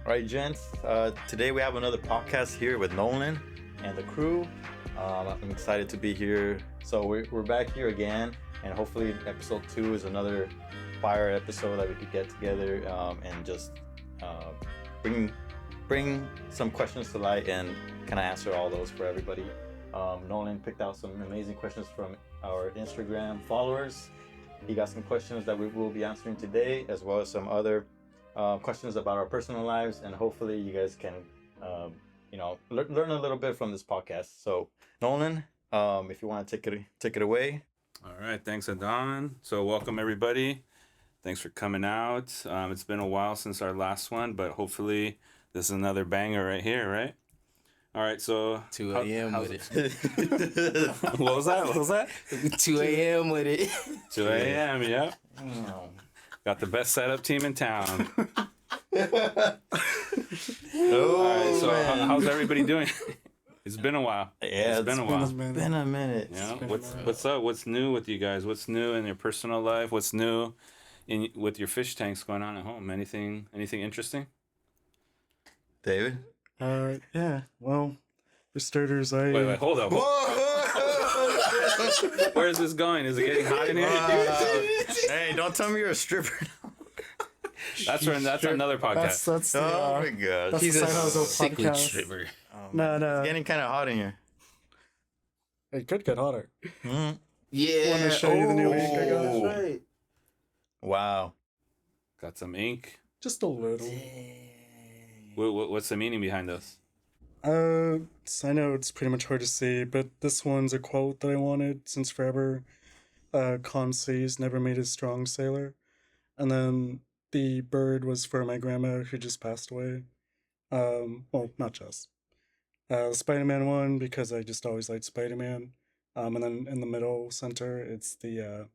All right, gents. Today we have another podcast here with Nolan and the crew. I'm excited to be here. So we're back here again, and hopefully episode 2 is another fire episode that we could get together and just bring some questions to light and kind of answer all those for everybody. Nolan picked out some amazing questions from our Instagram followers. He got some questions that we will be answering today, as well as some other questions about our personal lives, and hopefully you guys can learn a little bit from this podcast. So Nolan, if you want to take it away. All right, thanks Adan. So welcome everybody. Thanks for coming out. It's been a while since our last one, but hopefully this is another banger right here, right? All right, so 2 a.m. with it. What was that? 2 a.m. with it. 2 a.m. Yeah. Got the best setup team in town. All right, so how's everybody doing? It's been a while. Yeah, it's been a while. It's been a minute. Yeah. What's up? What's new with you guys? What's new in your personal life? What's new with your fish tanks going on at home? Anything interesting? David? Yeah. Well, for starters, Wait, hold up. Where is this going? Is it getting hot in here? Hey, don't tell me you're a stripper. That's another podcast. That's the, Oh my god. that's He's the a San Jose sickly podcast. stripper. No. It's getting kind of hot in here. It could get hotter. Mm. Yeah. Want to show you the new ink I got? Oh. Right. Wow. Got some ink. Just a little. What's the meaning behind this? I know it's pretty much hard to see, but this one's a quote that I wanted since forever. Calm seas never made a strong sailor. And then the bird was for my grandma who just passed away. Well, not just. Spider-Man one, because I just always liked Spider-Man. And then in the middle center, it's the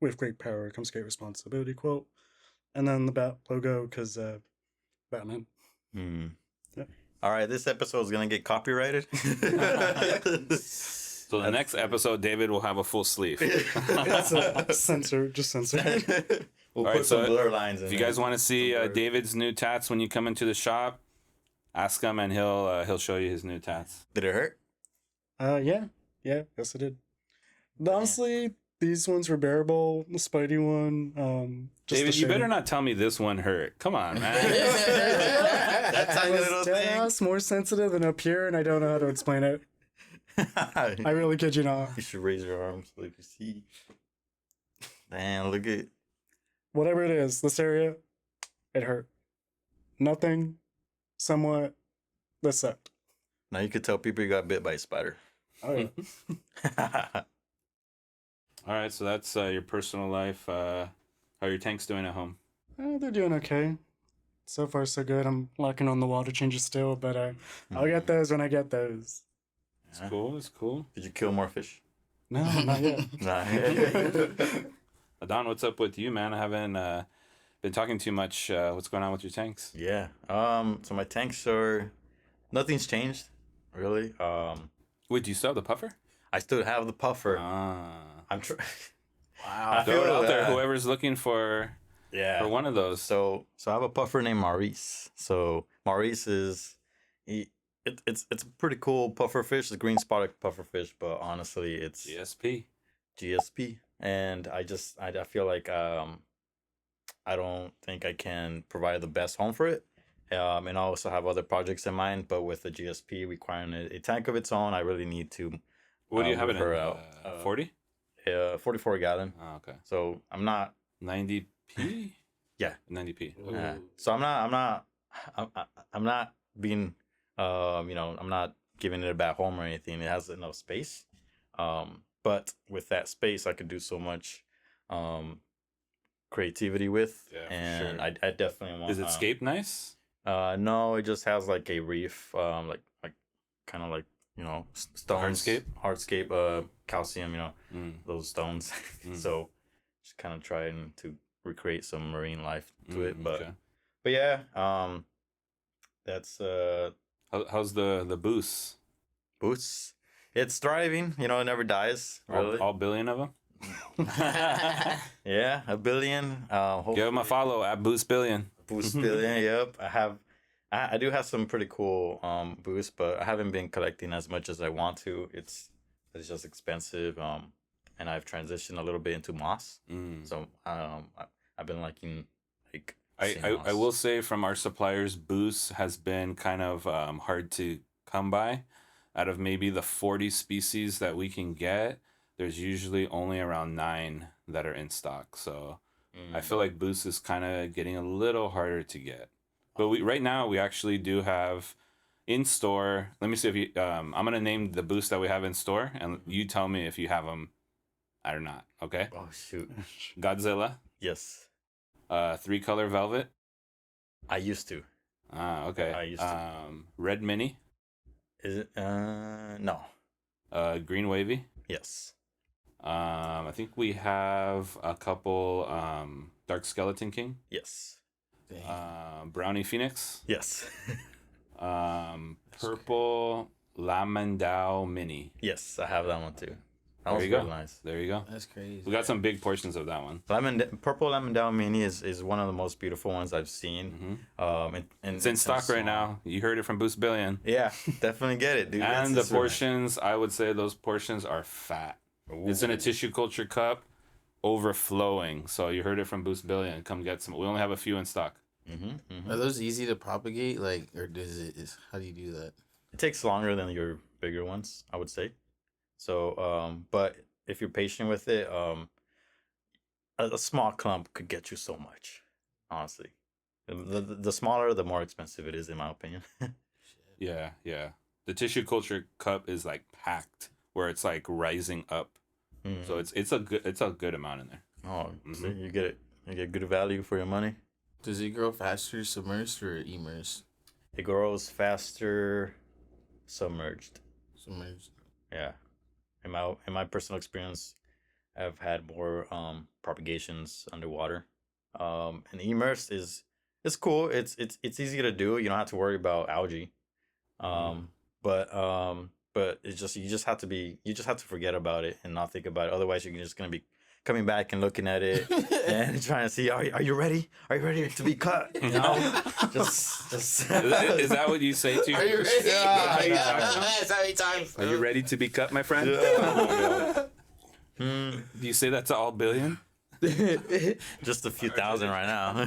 with great power comes great responsibility quote. And then the bat logo, because Batman. Hmm. Yep. All right, this episode is gonna get copyrighted. So the next episode, David will have a full sleeve. That's a censor. We'll All put right, some so blur lines in If you there. guys want to see David's new tats when you come into the shop, ask him and he'll show you his new tats. Did it hurt? Yeah, yes it did. But honestly, these ones were bearable. The Spidey one, just David, the you better shading. not tell me this one hurt. Come on, man. That I tiny was little dead thing. ass more sensitive than up here, and I don't know how to explain it. I really kid you not. You should raise your arms so you can see. Damn, look at. Whatever it is, this area, it hurt. Nothing, somewhat, this sucked. Now you could tell people you got bit by a spider. Oh yeah. All right, so that's your personal life. How are your tanks doing at home? They're doing okay. So far, so good. I'm locking on the water changes still, but I'll get those when I get those. It's cool. It's cool. Did you kill more fish? No, not yet. Nah. Adon, what's up with you, man? I haven't been talking too much. What's going on with your tanks? Yeah. So my tanks are. Nothing's changed, really. Wait, do you still have the puffer? I still have the puffer. I'm trying. Wow. Throw it out there. Whoever's looking for one of those. So I have a puffer named Maurice. So Maurice is it's a pretty cool puffer fish. It's a green spotted puffer fish, but honestly, it's GSP. And I feel like I don't think I can provide the best home for it. And I also have other projects in mind, but with the GSP requiring a tank of its own, I really need to. What do you have it her in? out. 40? 44 gallon. Oh, okay. So I'm not. 90p. Yeah. 90p. Yeah. So I'm not being, I'm not giving it a bad home or anything. It has enough space. But with that space, I could do so much, creativity with. Yeah, for and sure. I definitely want. Is it scape nice? No, it just has like a reef, like kind of like, stones. Hardscape, calcium, those stones. So just kind of trying to recreate some marine life to it. But Okay. but yeah, that's How's the boost? Boots. It's thriving, it never dies. Really. All billion of them? Yeah, 1 billion. Give him a follow at Boost Billion. Boost billion. Yep, I have. I do have some pretty cool boosts, but I haven't been collecting as much as I want to. It's just expensive. And I've transitioned a little bit into moss. So I've been liking like. I will say from our suppliers, boost has been kind of hard to come by. Out of maybe the 40 species that we can get, there's usually only around 9 that are in stock. So I feel like boost is kind of getting a little harder to get. But right now we actually do have in store. Let me see if you. I'm gonna name the boosts that we have in store, and you tell me if you have them or not. Okay. Oh shoot. Godzilla. Yes. 3-color velvet. I used to. Okay. I used to. Red mini. Is it? No. Green wavy. Yes. I think we have a couple dark skeleton king. Yes. Brownie phoenix. Yes. Purple lamandau mini. Yes, I have that one too. That There was you go. really nice. There you go. That's crazy. We got some big portions of that one. Purple lemon down mini is one of the most beautiful ones I've seen. And It's in stock right now. You heard it from Boost Billion. Yeah, definitely get it, dude. And the portions, I would say those portions are fat. Ooh. It's in a tissue culture cup, overflowing. So you heard it from Boost Billion. Come get some. We only have a few in stock. Are those easy to propagate? Like, or how do you do that? It takes longer than your bigger ones, I would say. So, but if you're patient with it, a small clump could get you so much. Honestly, the smaller, the more expensive it is, in my opinion. Yeah. The tissue culture cup is like packed, where it's like rising up. So it's a good amount in there. Oh, see, you get good value for your money. Does it grow faster submerged or immersed? It grows faster submerged. Submerged. Yeah. In my personal experience, I've had more propagations underwater. And immersed is cool. It's easy to do. You don't have to worry about algae. But it's just you just have to forget about it and not think about it. Otherwise, you're just gonna be coming back and looking at it and trying to see, are you ready? Are you ready to be cut? You know, just. Is that what you say to your? Are you ready? Yeah. That's how many times. Are you ready to be cut, my friend? Do you say that to all billion? Just a few thousand right now.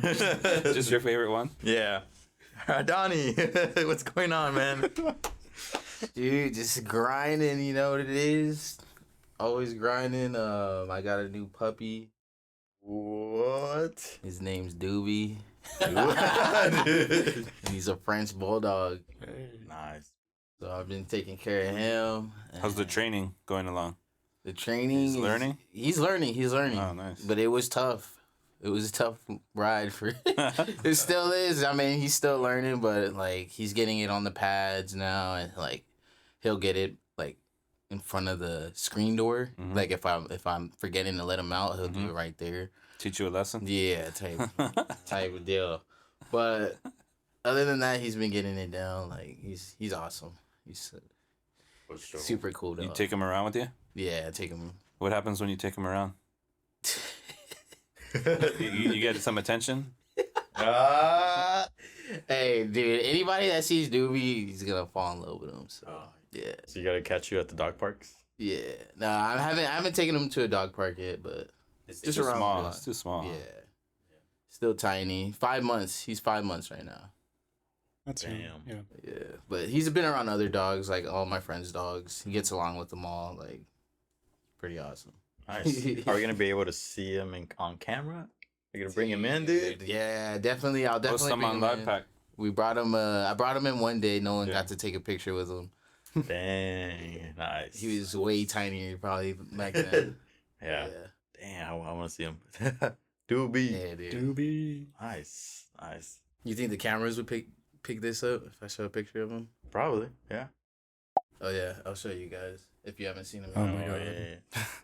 Just your favorite one? Yeah. Adani, what's going on, man? Dude, just grinding, you know what it is? Always grinding. I got a new puppy. What? His name's Doobie. He's a French bulldog. Nice. So I've been taking care of him. How's the training going along? The training. He's learning? He's learning. Oh, nice. But it was tough. It was a tough ride for it still is. I mean, he's still learning, but like he's getting it on the pads now, and like he'll get it like in front of the screen door. Like if I'm forgetting to let him out, he'll do it right there. Teach you a lesson? Yeah, type of deal. But other than that, he's been getting it down. Like he's awesome. He's super cool. Dog. You take him around with you? Yeah, I take him. What happens when you take him around? you get some attention? Hey, dude, anybody that sees Doobie, he's gonna fall in love with him. So yeah. So you gotta catch you at the dog parks? Yeah. No, I haven't taken him to a dog park yet, but It's just too around small. the block. It's too small. Yeah. Still tiny. 5 months. He's 5 months right now. That's him. Damn. Yeah. Yeah. But he's been around other dogs, like all my friends' dogs. He gets along with them all. Like, pretty awesome. Nice. Are we gonna be able to see him on camera? Are you gonna bring him in, dude? Yeah, definitely. I'll Post definitely them bring on him Live in. Pack. We brought him. I brought him in one day. No one got to take a picture with him. Dang, nice. He was way tinier, probably back then. Yeah. Damn, I want to see him. Doobie. Yeah, dude. Doobie. Nice. You think the cameras would pick this up if I show a picture of him? Probably, yeah. Oh yeah, I'll show you guys if you haven't seen him. Oh my God. Yeah.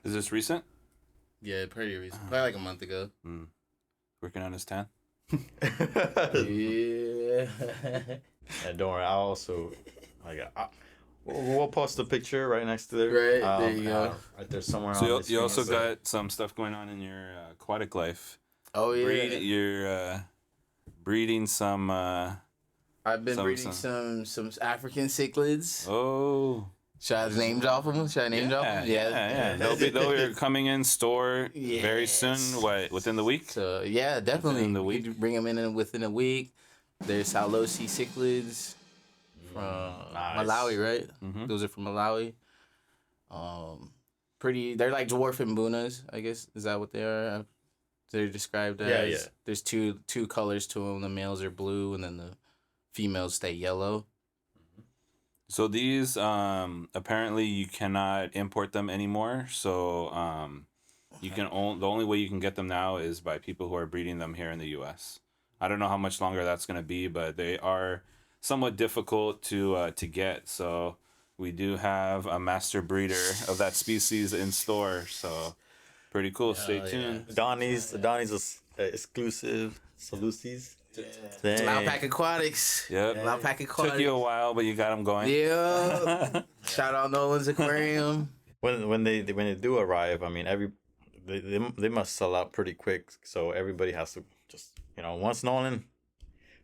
Is this recent? Yeah, pretty recent. Probably like a month ago. Working on his tan? Yeah. And don't worry, I'll also we'll post a picture right next to there. Right, there you go. Right there somewhere. So on the you also screen. got some stuff going on in your aquatic life. Oh yeah. breeding some. I've been breeding some African cichlids. Oh. Should I name drop them? Should I name drop them? Yeah. They'll be coming in store very soon. What, within the week? So yeah, definitely. Within the week. We could bring them in within a week. There's Lofi cichlids from Malawi, right? Mm-hmm. Those are from Malawi. They're like dwarf mbunas, I guess. Is that what they are? They're described as. Yeah. There's two colors to them. The males are blue, and then the females stay yellow. So these apparently you cannot import them anymore. So the only way you can get them now is by people who are breeding them here in the U.S. I don't know how much longer that's going to be, but they are somewhat difficult to get. So we do have a master breeder of that species in store. So pretty cool. Stay tuned. Adani's exclusive solutions. Loudpack Aquatics. Yep. Loudpack Aquatics. Took you a while, but you got them going. Yeah. Shout out Nolan's Aquarium. When they do arrive, I mean they must sell out pretty quick. So everybody has to just once Nolan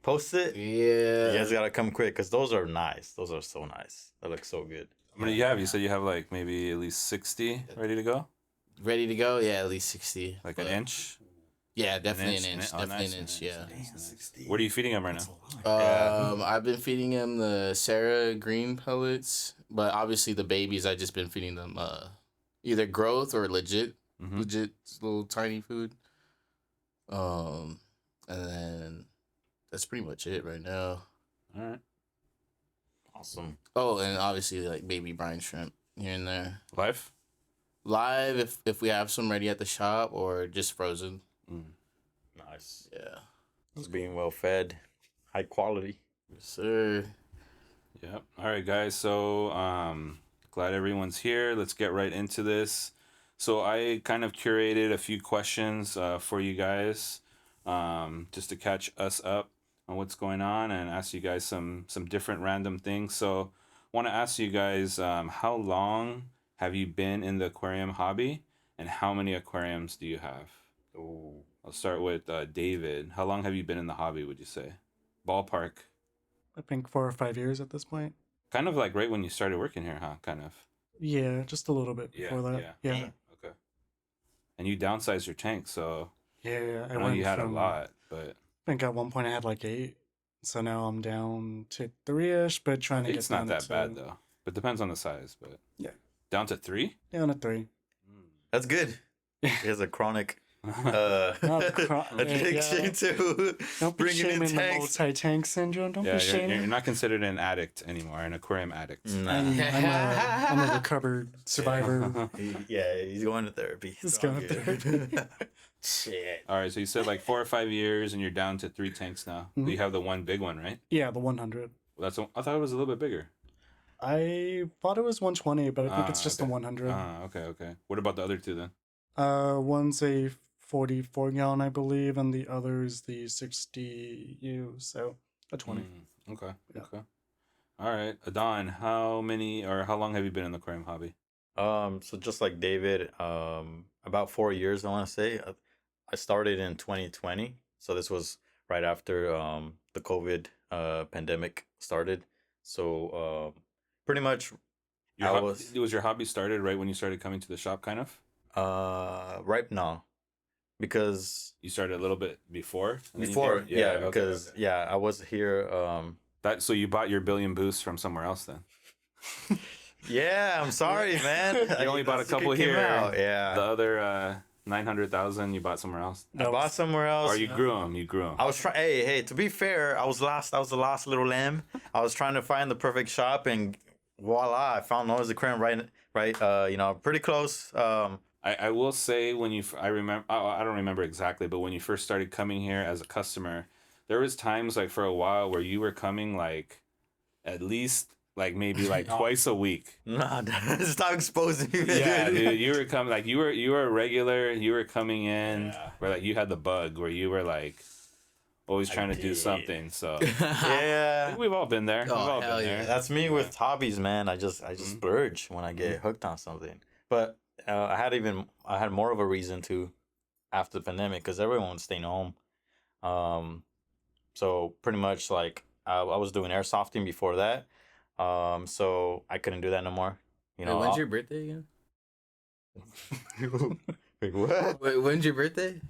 posts it, you guys gotta come quick because those are nice. Those are so nice. They look so good. How many do you have? You said you have like maybe at least 60 ready to go. Ready to go? Yeah, at least 60. Like an inch. Yeah, definitely an inch. Oh, Definitely nice, an inch. nice, Yeah. nice. What are you feeding them right now? I've been feeding him the Sarah green pellets, but obviously the babies I just been feeding them either growth or legit little tiny food. And then that's pretty much it right now. All right. Awesome. Oh, and obviously like baby brine shrimp here and there. Live if we have some ready at the shop or just frozen. Nice. Yeah. It's being well fed, high quality. Yes, sir. Yep. All right, guys. So glad everyone's here. Let's get right into this. So I kind of curated a few questions for you guys just to catch us up on what's going on and ask you guys some different random things. So I want to ask you guys, how long have you been in the aquarium hobby and how many aquariums do you have? Oh, I'll start with David. How long have you been in the hobby, would you say? Ballpark. I think 4 or 5 years at this point. Kind of like right when you started working here, huh? Kind of. Yeah, just a little bit before that. Yeah. Okay. And you downsized your tank, so Yeah, I know you had a lot, but I think at one point I had like 8, so now I'm down to 3-ish, but trying to it's get not down that bad though. But depends on the size. But yeah, down to 3. down to 3. that's good. He has a chronic addiction to Don't be bringing in shaming the tanks. multi-tank syndrome. Don't be shaming. You're not considered an addict anymore, an aquarium addict. Nah. I'm a recovered survivor. He's going to therapy. He's going to therapy. Shit. All right, so you said like 4 or 5 years, and you're down to 3 tanks now. Mhm. You have the one big one, right? Yeah, the 100. I thought it was a little bit bigger. I thought it was 120, but I think it's just okay. a 100. Okay. What about the other 2 then? One's a 44 gallon, I believe, and the other is the 60U, so a 20. Okay. Yeah. Okay. All right, Adan, how long have you been in the aquarium hobby? So just like David, about 4 years, I want to say. I started in 2020, so this was right after the COVID pandemic started. So pretty much, was your hobby started right when you started coming to the shop, kind of? Right now, because You started a little bit before. and then you before, came- yeah, okay, because okay. I was here. So you bought your billion boosts from somewhere else then? Yeah, I'm sorry, man. You only bought a couple Came here. out, yeah. The other 900,000 you bought somewhere else, I bought somewhere else. or you grew them. You grew them. I was trying. Hey. To be fair, I was lost. I was the lost little lamb. I was trying to find the perfect shop, and voila, I found Noah's Aquarium right. Pretty close. I will say I don't remember exactly, but when you first started coming here as a customer, there was times like for a while where you were coming like at least like maybe like twice a week. Nah, stop exposing me. Yeah, dude, you were coming like you were a regular. You were coming in where like you had the bug where you were like always trying to do something. So Yeah. I think we've all been there. We've all hell been yeah. there. That's me with hobbies, man. I just splurge when I get hooked on something. But I had more of a reason to after the pandemic because everyone was staying home. So pretty much like I was doing airsofting before that. So I couldn't do that no more. You know, when's your birthday again? Wait, what? Wait, when's your birthday?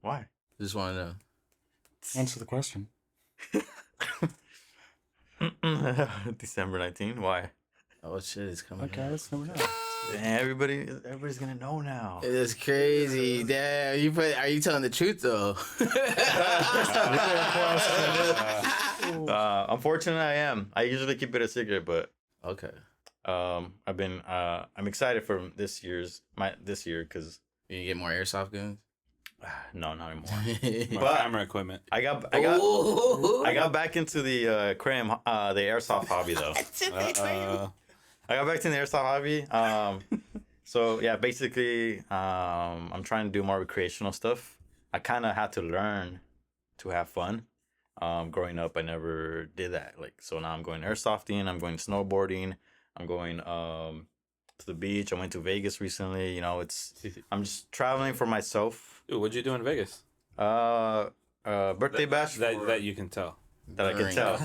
Why? Just want to know. Answer the question. December 19th. Why? Oh shit, it's coming. Okay, up. let's never know. Everybody's gonna know now. It's crazy. Damn, are you telling the truth though? Unfortunately, I am. I usually keep it a secret, but Okay. I'm excited for this year because You get more airsoft guns? no, not anymore. More But- camera equipment. I got Ooh. back into the aquarium, the airsoft hobby though. I got back to the airsoft hobby. So yeah, basically, I'm trying to do more recreational stuff. I kind of had to learn to have fun. Growing up, I never did that. Like, so now I'm going airsofting. I'm going snowboarding. I'm going to the beach. I went to Vegas recently. You know, I'm just traveling for myself. Dude, what'd you do in Vegas? Birthday bash That you can tell. that I can tell.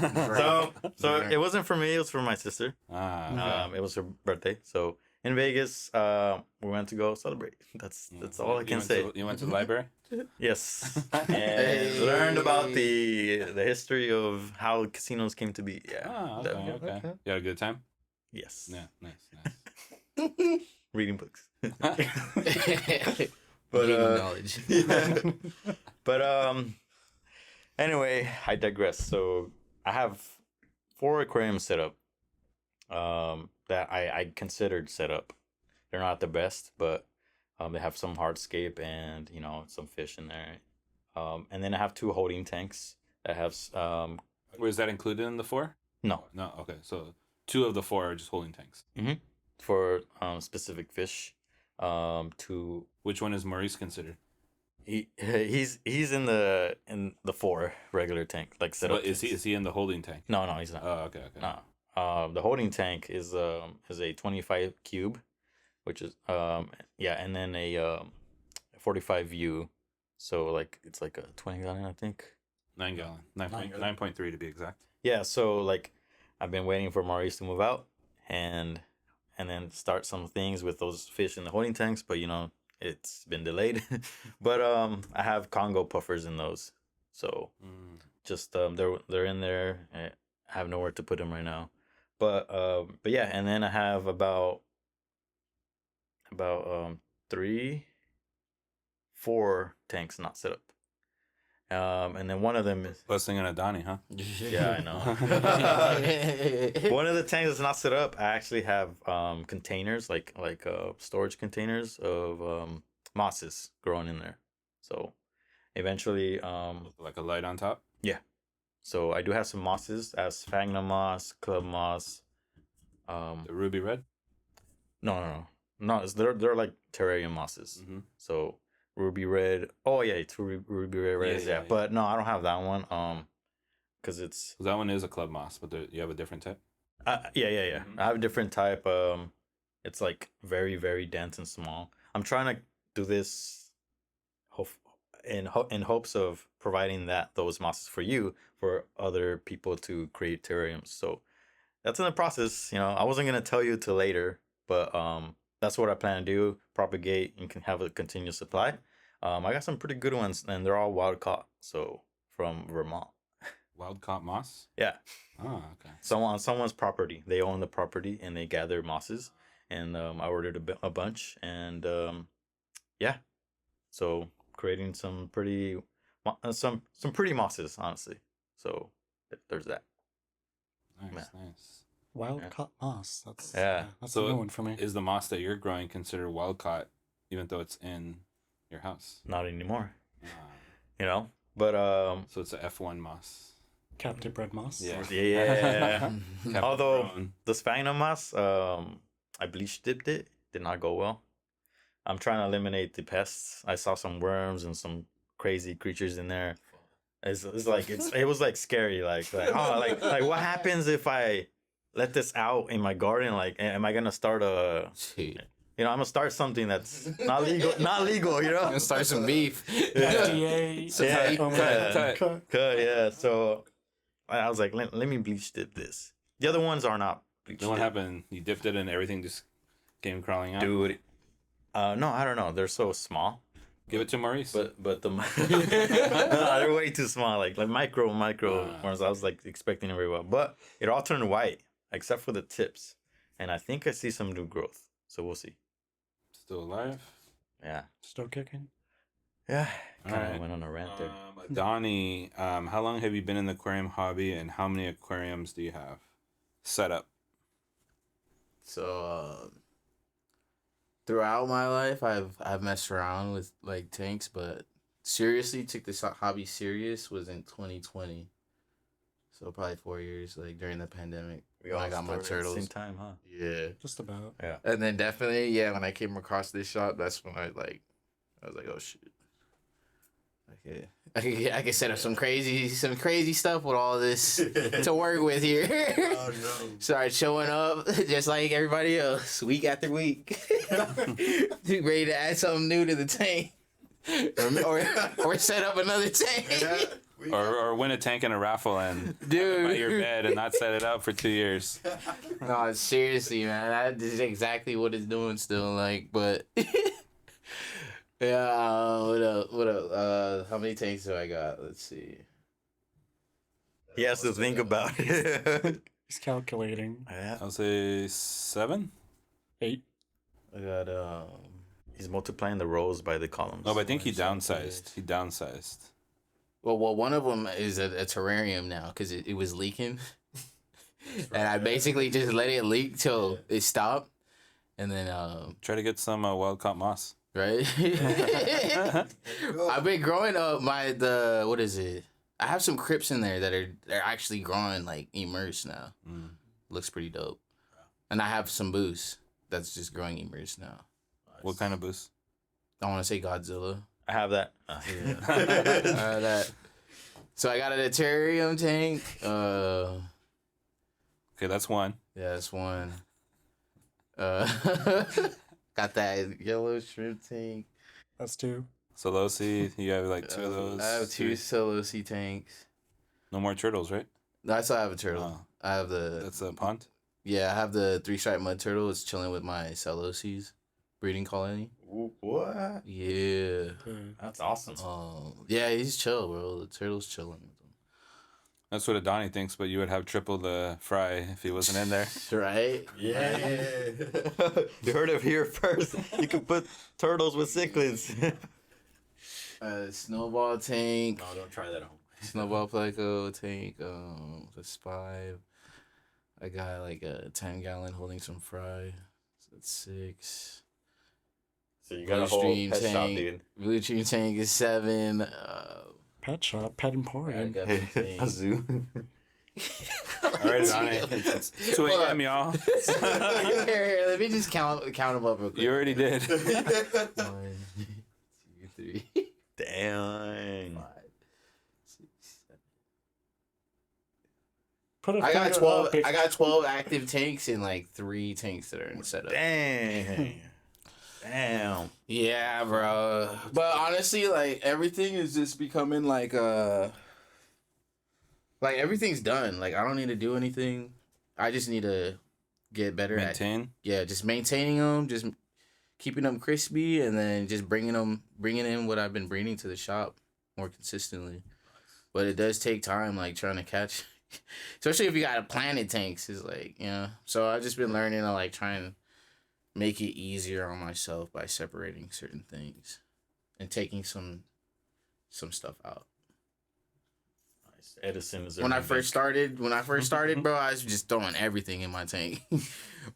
So it wasn't for me. It was for my sister. It was her birthday. So in Vegas, we went to go celebrate. That's all I can say. You went to the library? Yes, and learned about the history of how casinos came to be. Yeah. Oh, That- okay. You had a good time? Yes. Yeah, nice. Reading books. But But knowledge. yeah. But anyway, I digress. So I have 4 aquariums set up. That I considered set up. They're not the best, but they have some hardscape and some fish in there. And then I have 2 holding tanks that have Was that included in the 4? no No, okay. So 2 of the 4 are just holding tanks. for specific fish. To Which one is Maurice considered? he's in the 4 regular tank like set up. But is he in the holding tank? No, he's not. Oh, okay. No. The holding tank is a 25 cube, which is and then a 45 U, so like it's like a 20 gallon, I think. 9 gallon. 9.3 to be exact. Yeah, so like I've been waiting for Maurice to move out and then start some things with those fish in the holding tanks, but it's been delayed. But I have Congo puffers in those, so just they're in there. I have nowhere to put them right now. But yeah, and then I have about 4 tanks not set up. And then one of them is Busting an Adani, huh? yeah, I know. One of the tanks that's not set up, I actually have containers like storage containers of mosses growing in there. So eventually Like a light on top? so I do have some mosses as sphagnum moss, club moss. The ruby red? No. They're like terrarium mosses. Mm-hmm. So ruby red. Oh yeah, it's ruby red. Yeah. But no, I don't have that one. Because it's That one is a club moss, but you have a different type? yeah. Mhm. I have a different type. It's like very very dense and small. I'm trying to do this in hopes of providing those mosses for other people to create terrariums. So that's in the process. I wasn't gonna tell you till later, but that's what I plan to do. Propagate and can have a continuous supply. I got some pretty good ones, and they're all wild caught. So from Vermont. Wild caught moss? Yeah. Oh, okay. On someone's property. They own the property and they gather mosses. And I ordered a bunch, and yeah. So creating some pretty mosses, honestly. So there's that. Nice. Wild Yeah. caught moss. That's Yeah. That's So a new one for me. Is the moss that you're growing considered wild caught, even though it's in your house? Not anymore. Ah. But So it's a F1 moss. Captive bred moss. Yeah. yeah. Kept Although growing. the sphagnum moss, I bleach dipped it. Did not go well. I'm trying to eliminate the pests. I saw some worms and some crazy creatures in there. It was like scary. Like what happens if I let this out in my garden? Like, am I gonna start a Dude. I'm gonna start something that's not legal, I'm gonna start some beef. FDA. Cut, yeah. So I was like, let me bleach this. The other ones are not bleached. Then what happened? You dipped it and everything just came crawling out? Dude. No, I don't know. They're so small. Give it to Maurice. But the no, they're way too small. Like micro ones. I was like expecting it very well. But it all turned white, except for the tips. And I think I see some new growth. So we'll see. Still alive? Yeah. Still kicking? Yeah. Kind of Alright. went on a rant there. Adani, how long have you been in the aquarium hobby and how many aquariums do you have set up? So throughout my life, I've messed around with like tanks, but seriously took this hobby serious was in 2020. So probably 4 years, like during the pandemic. When I got my turtles. Same time, huh? Yeah. Just about. Yeah. And then definitely, yeah, when I came across this shop, that's when I was like, oh shit. I can set up some crazy stuff with all this to work with here. Oh no. Started showing up just like everybody else, week after week. Ready to add something new to the tank. Or set up another tank. Or win a tank in a raffle and Dude. buy your bed and not set it up for 2 years. No, seriously, man. That is exactly what it's doing still, like, but yeah, what up? How many tanks do I got? Let's see. He has to think about it. He's calculating. Yeah. I'll say 7. 8. I got He's multiplying the rows by the columns. No, but I think he downsized. He downsized. well, one of them is a terrarium now because it was leaking, and I basically just let it leak till it stopped, and then Try to get some wild caught moss. right. I've been growing up what is it? I have some crypts in there they're actually growing like immersed now. Looks pretty dope, and I have some boosts that's just growing immersed now. What kind of boost? I want to say Godzilla. I have that. Yeah. That. So I got a terrarium tank. Okay, that's one. Yeah, that's one. Got that yellow shrimp tank. That's 2. So Losi, you have like 2 of those. I have 2 solo sea tanks. No more turtles, right? No, I still have a turtle. Oh. I have That's a pond? I have the 3-stripe mud turtle. It's chilling with my Celosies breeding colony. What? Yeah. That's awesome. Yeah, he's chill, bro. The turtle's chilling with him. That's what Adani thinks, but you would have triple the fry if he wasn't in there. Right? Yeah. You heard it here first. You can put turtles with cichlids. Snowball tank. No, don't try that at home. Snowball pleco tank. That's 5. I got like a 10-gallon holding some fry. So that's 6. So you got Blue a whole Stream pet shop, tank. dude. Blue Stream tank is 7. Pet shop, pet emporium. A zoo. All right, Adani. It's 2 a.m., y'all. Here, let me just count them up real quick. You already did. 1, 2, 3, Dang. 5, 6, 7. Put a I got finger 12. up if- I got 12 active tanks and like 3 tanks that are in setup. Dang. Damn. Yeah, bro. But honestly, like everything is just becoming like everything's done. Like I don't need to do anything. I just need to get better Maintain. just maintaining them, just keeping them crispy, and then just bringing in what I've been bringing to the shop more consistently. But it does take time, like trying to catch, especially if you got a planted tanks. Is like So I've just been learning to like try and make it easier on myself by separating certain things and taking some stuff out. Nice. Edison is When I first started, bro, I was just throwing everything in my tank.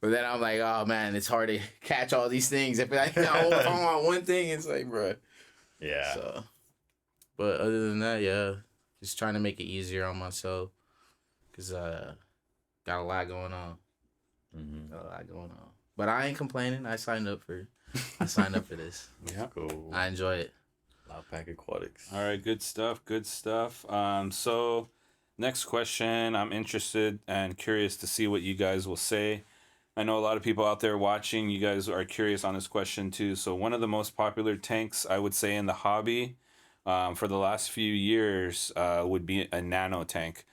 But then I'm like, oh man, it's hard to catch all these things. If I want one thing, it's like, bro. Yeah. So, but other than that, yeah, just trying to make it easier on myself, cause got a lot going on. Mm-hmm. Got a lot going on. But I ain't complaining. I signed up for this. Yeah. Cool. I enjoy it. Loudpack Aquatics. All right, good stuff. Good stuff. So, next question. I'm interested and curious to see what you guys will say. I know a lot of people out there watching, you guys are curious on this question too. So one of the most popular tanks, I would say, in the hobby for the last few years would be a nano tank.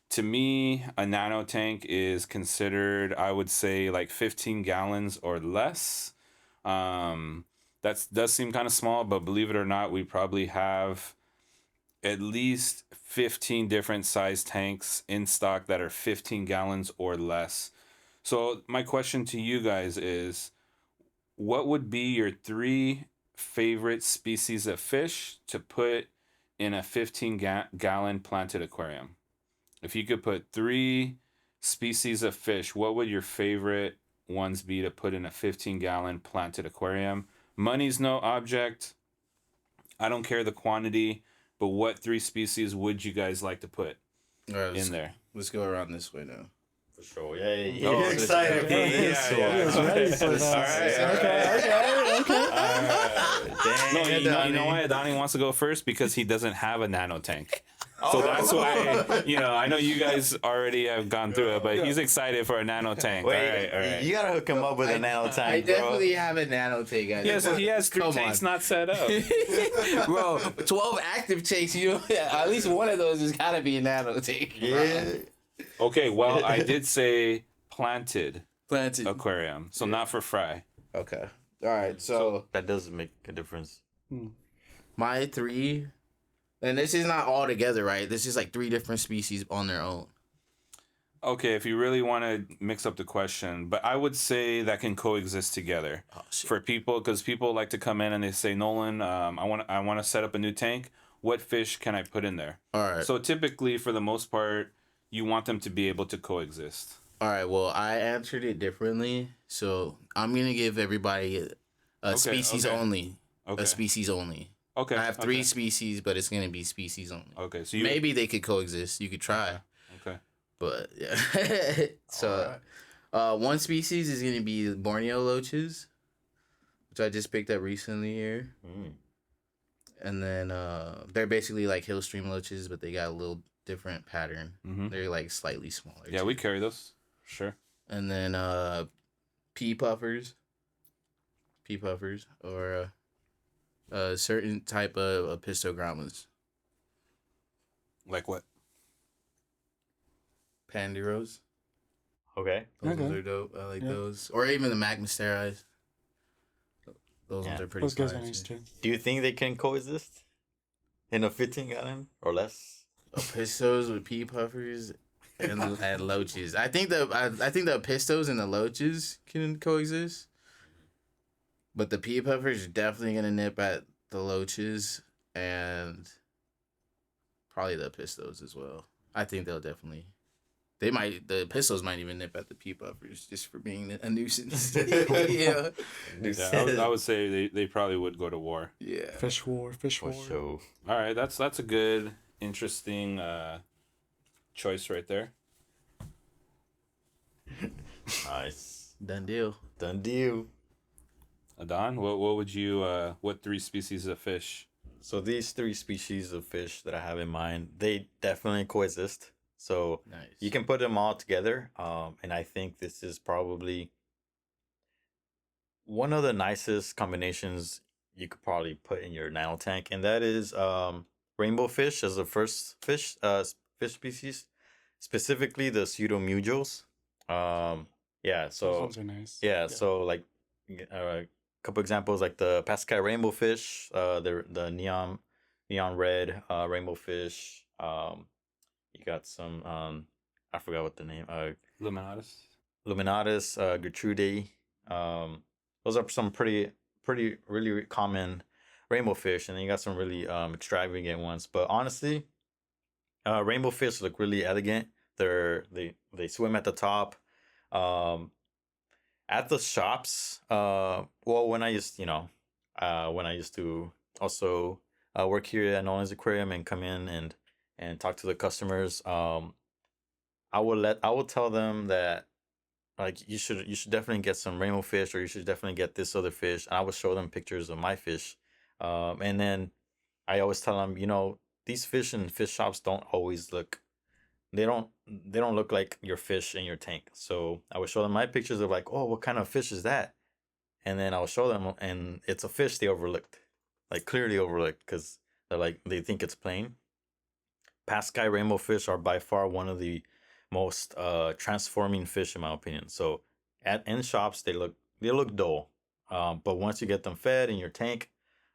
To me, a nano tank is considered, I would say, like 15 gallons or less. That does seem kind of small, but believe it or not, we probably have at least 15 different size tanks in stock that are 15 gallons or less. So my question to you guys is, what would be your 3 favorite species of fish to put in a 15 gallon planted aquarium? If you could put 3 species of fish, what would your favorite ones be to put in a 15 gallon planted aquarium? Money's no object. I don't care the quantity, but what 3 species would you guys like to put in there? Let's go around this way now. For sure. Yeah, you're excited for this one. All right. Okay. No, you know why Adani wants to go first? Because he doesn't have a nano tank. So that's why, I know you guys already have gone through it, but he's excited for a nano tank. Wait, all right. You gotta hook him up with a nano tank, I definitely have a nano tank. Yeah, so he has 3 tanks not set up. Bro, 12 active tanks, at least one of those has gotta be a nano tank. Yeah. Okay, well, I did say planted aquarium, so not for fry. Okay. All right, so that does make a difference. My 3, and this is not all together, right? This is like 3 different species on their own. Okay, if you really want to mix up the question, but I would say that can coexist together for people, because people like to come in and they say, Nolan, I want to set up a new tank. What fish can I put in there? All right. So typically, for the most part, you want them to be able to coexist. All right. Well, I answered it differently, so I'm gonna give everybody a species only. Okay. A species only. Okay. I have 3 species, but it's gonna be species only. Okay. So maybe they could coexist. You could try. Okay. But yeah. So, one species is gonna be Borneo loaches, which I just picked up recently here. And then they're basically like hill stream loaches, but they got a little different pattern. They're like slightly smaller. Yeah, we carry those. Sure. And then pea puffers, or a certain type of pistogrammas. Like what? Panderos. Okay. Those ones are dope. I like those. Or even the Magmasterized. Those ones are pretty Those guys are fire, nice too. Do you think they can coexist in a 15 gallon or less? Pistos with pea puffers and loaches. I think the pistos and the loaches can coexist, but the pea puffers are definitely gonna nip at the loaches and probably the pistos as well. I think they'll definitely. The pistols might even nip at the pea puffers just for being a nuisance. Yeah. I would say they probably would go to war. Yeah. Fish war. Show. All right, that's a good, interesting choice right there. Nice. Done deal. Adan, what would you what 3 species of fish? So these 3 species of fish that I have in mind, they definitely coexist. So Nice. you can put them all together. And I think this is probably one of the nicest combinations you could probably put in your nano tank, and that is rainbow fish as the first fish species, specifically the pseudomugils. Yeah, so Those ones are nice. yeah, so like a couple examples like the Pascal rainbow fish, the neon red rainbow fish. You got some I forgot what the name Luminatus, Gertrude. Those are some pretty really common rainbow fish, and then you got some really extravagant ones. But honestly, rainbow fish look really elegant. They swim at the top. At the shops, when I used to also work here at Nolan's Aquarium and come in and talk to the customers, I would tell them that like you should definitely get some rainbow fish, or you should definitely get this other fish. And I would show them pictures of my fish, and then I always tell them, these fish in fish shops don't always look they don't look like your fish in your tank. So I would show them my pictures of like, oh, what kind of fish is that? And then I'll show them, and it's a fish they overlooked, like clearly overlooked, because they think it's plain. Past sky rainbow fish are by far one of the most transforming fish in my opinion. So in shops they look dull, but once you get them fed in your tank,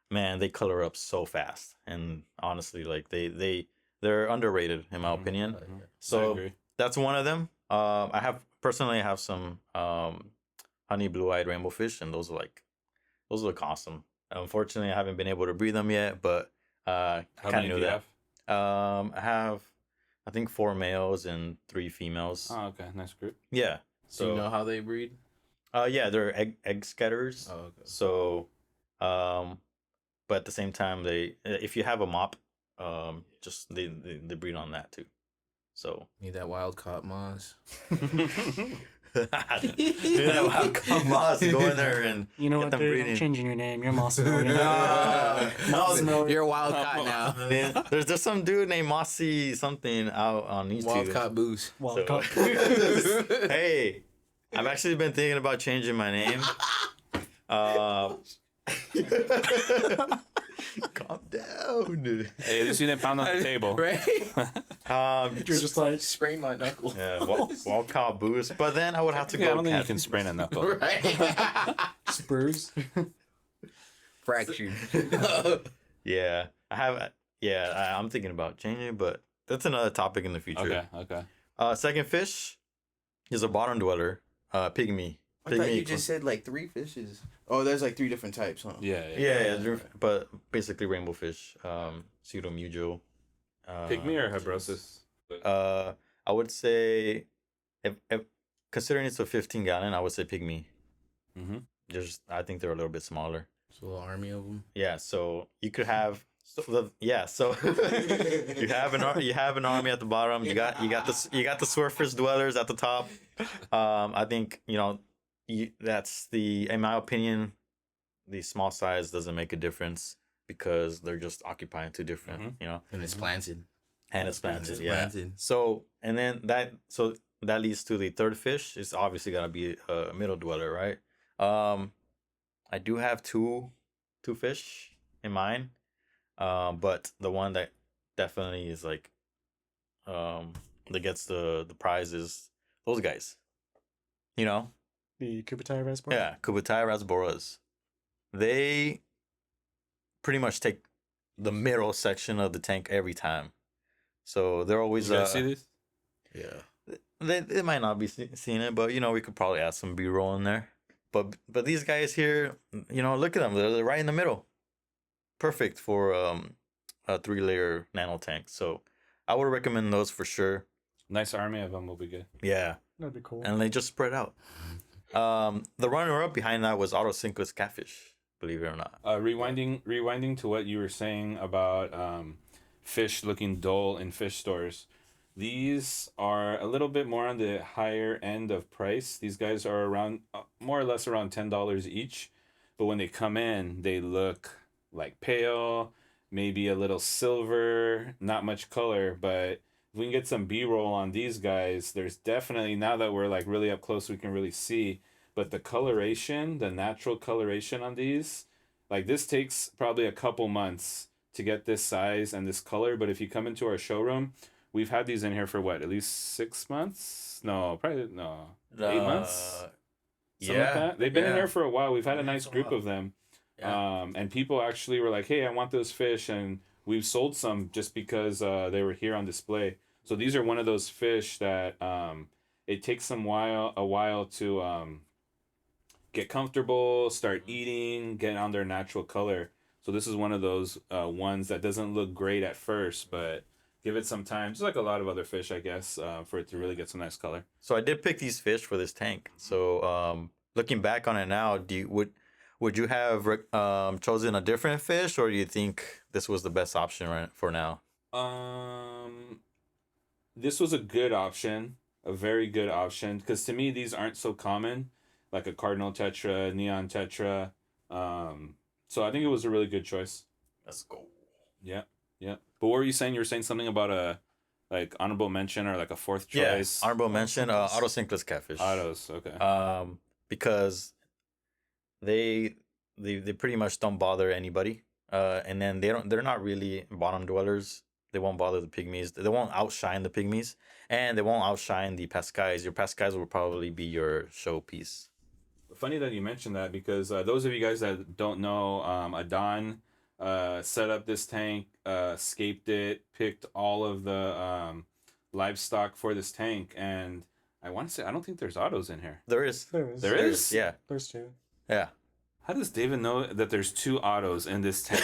man, they color up so fast. And honestly, like they're underrated in my opinion. So that's one of them. I have some honey blue-eyed rainbow fish, and those look awesome. Unfortunately, I haven't been able to breed them yet, but how many do you have? I have, I think 4 males and 3 females. Oh, okay, nice group. Yeah. So you know how they breed? Yeah, they're egg scatterers. Oh, okay. So, but at the same time, if you have a mop, just they breed on that too. So need that wild caught moss. Come on, go in there and you know get what, them dude? breeding. I'm changing your name. You're Mossy. You're a wild caught now. Man, there's some dude named Mossy something out on YouTube. Wild caught booze. Wild caught. Hey, I've actually been thinking about changing my name. Calm down. Hey, at least you didn't pound on the table. Right? You're just like sprain my knuckle. Yeah, wild cow boost. But then I would have to Yeah, I go. don't think you can sprain a knuckle. Right? spurs. Fractured. Yeah, I have. Yeah, I'm thinking about changing, but that's another topic in the future. Okay. Second fish is a bottom dweller, pygmy. I thought you just said like 3 fishes. Oh, there's like 3 different types, huh? Yeah, but basically rainbow fish, pseudomujo. Pygmy or Hebrosis? I would say, if considering it's a 15-gallon, I would say pygmy. I think they're a little bit smaller. So a little army of them. Yeah, so you could have. So you have an army at the bottom. You got the surface dwellers at the top. I think that's in my opinion, the small size doesn't make a difference because they're just occupying 2 different, And it's planted. Planted. So that leads to the third fish. It's obviously gotta be a middle dweller, right? I do have two fish in mind, but the one that definitely is like, that gets the prize is those guys. The Kubutai Raspberry? Yeah, Kubutai Rasboras. They pretty much take the middle section of the tank every time. So they're always... You guys see these? Yeah. They might not be seeing it, but, we could probably add some B-roll in there. But these guys here, look at them. They're right in the middle. Perfect for a 3-layer nano tank. So I would recommend those for sure. Nice army of them will be good. Yeah. That'd be cool. And they just spread out. The runner-up behind that was Autocinco's Catfish, believe it or not. Rewinding to what you were saying about fish looking dull in fish stores. These are a little bit more on the higher end of price. These guys are around more or less around $10 each. But when they come in, they look like pale, maybe a little silver, not much color, but if we can get some B-roll on these guys, there's definitely, now that we're like really up close, we can really see. But the coloration, the natural coloration on these, like this takes probably a couple months to get this size and this color. But if you come into our showroom, we've had these in here for what, at least 6 months? No, probably, no, 8 months? Something like that. They've been in here for a while. We've had a nice group of them. Yeah. And people actually were like, hey, I want those fish. And we've sold some just because they were here on display. So these are one of those fish that it takes a while to get comfortable, start eating, get on their natural color. So this is one of those ones that doesn't look great at first, but give it some time. Just like a lot of other fish, I guess, for it to really get some nice color. So I did pick these fish for this tank. So looking back on it now, would you have chosen a different fish, or do you think this was the best option right for now? This was a good option, a very good option, because to me these aren't so common, like a cardinal tetra, neon tetra. So I think it was a really good choice. Let's go. Yeah. But what were you saying? You were saying something about a like honorable mention or like a fourth Yeah, choice? honorable mention, autocinkless catfish. Autos, okay. Because they pretty much don't bother anybody. And then they're not really bottom dwellers. They won't bother the pygmies. They won't outshine the pygmies, and they won't outshine the pascais. Your pascais will probably be your showpiece. Funny that you mentioned that, because those of you guys that don't know, Adan set up this tank, scaped it, picked all of the livestock for this tank, and I want to say I don't think there's autos in here. There is. There is? Yeah. There's 2. Yeah. How does David know that there's 2 autos in this tank?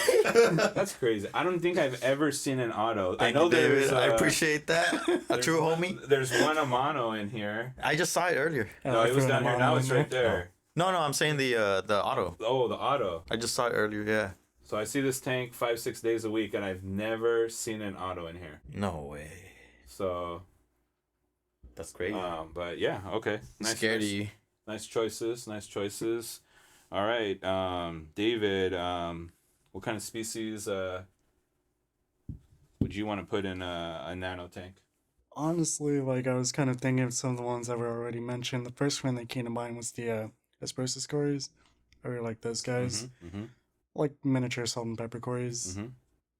That's crazy. I don't think I've ever seen an auto. I know there's. I appreciate that. A true homie. There's one Amano in here. I just saw it earlier. No, it was down here. Now it's right there. No, I'm saying the auto. Oh, the auto. I just saw it earlier. Yeah. So I see this tank 5-6 days a week, and I've never seen an auto in here. No way. So. That's crazy. But yeah, okay. Scared of you. Nice choices. Nice choices. All right, David. What kind of species would you want to put in a nano tank? Honestly, like I was kind of thinking of some of the ones that were already mentioned. The first one that came to mind was the Espresso Cories. I really like those guys. Like miniature salt and pepper Cories.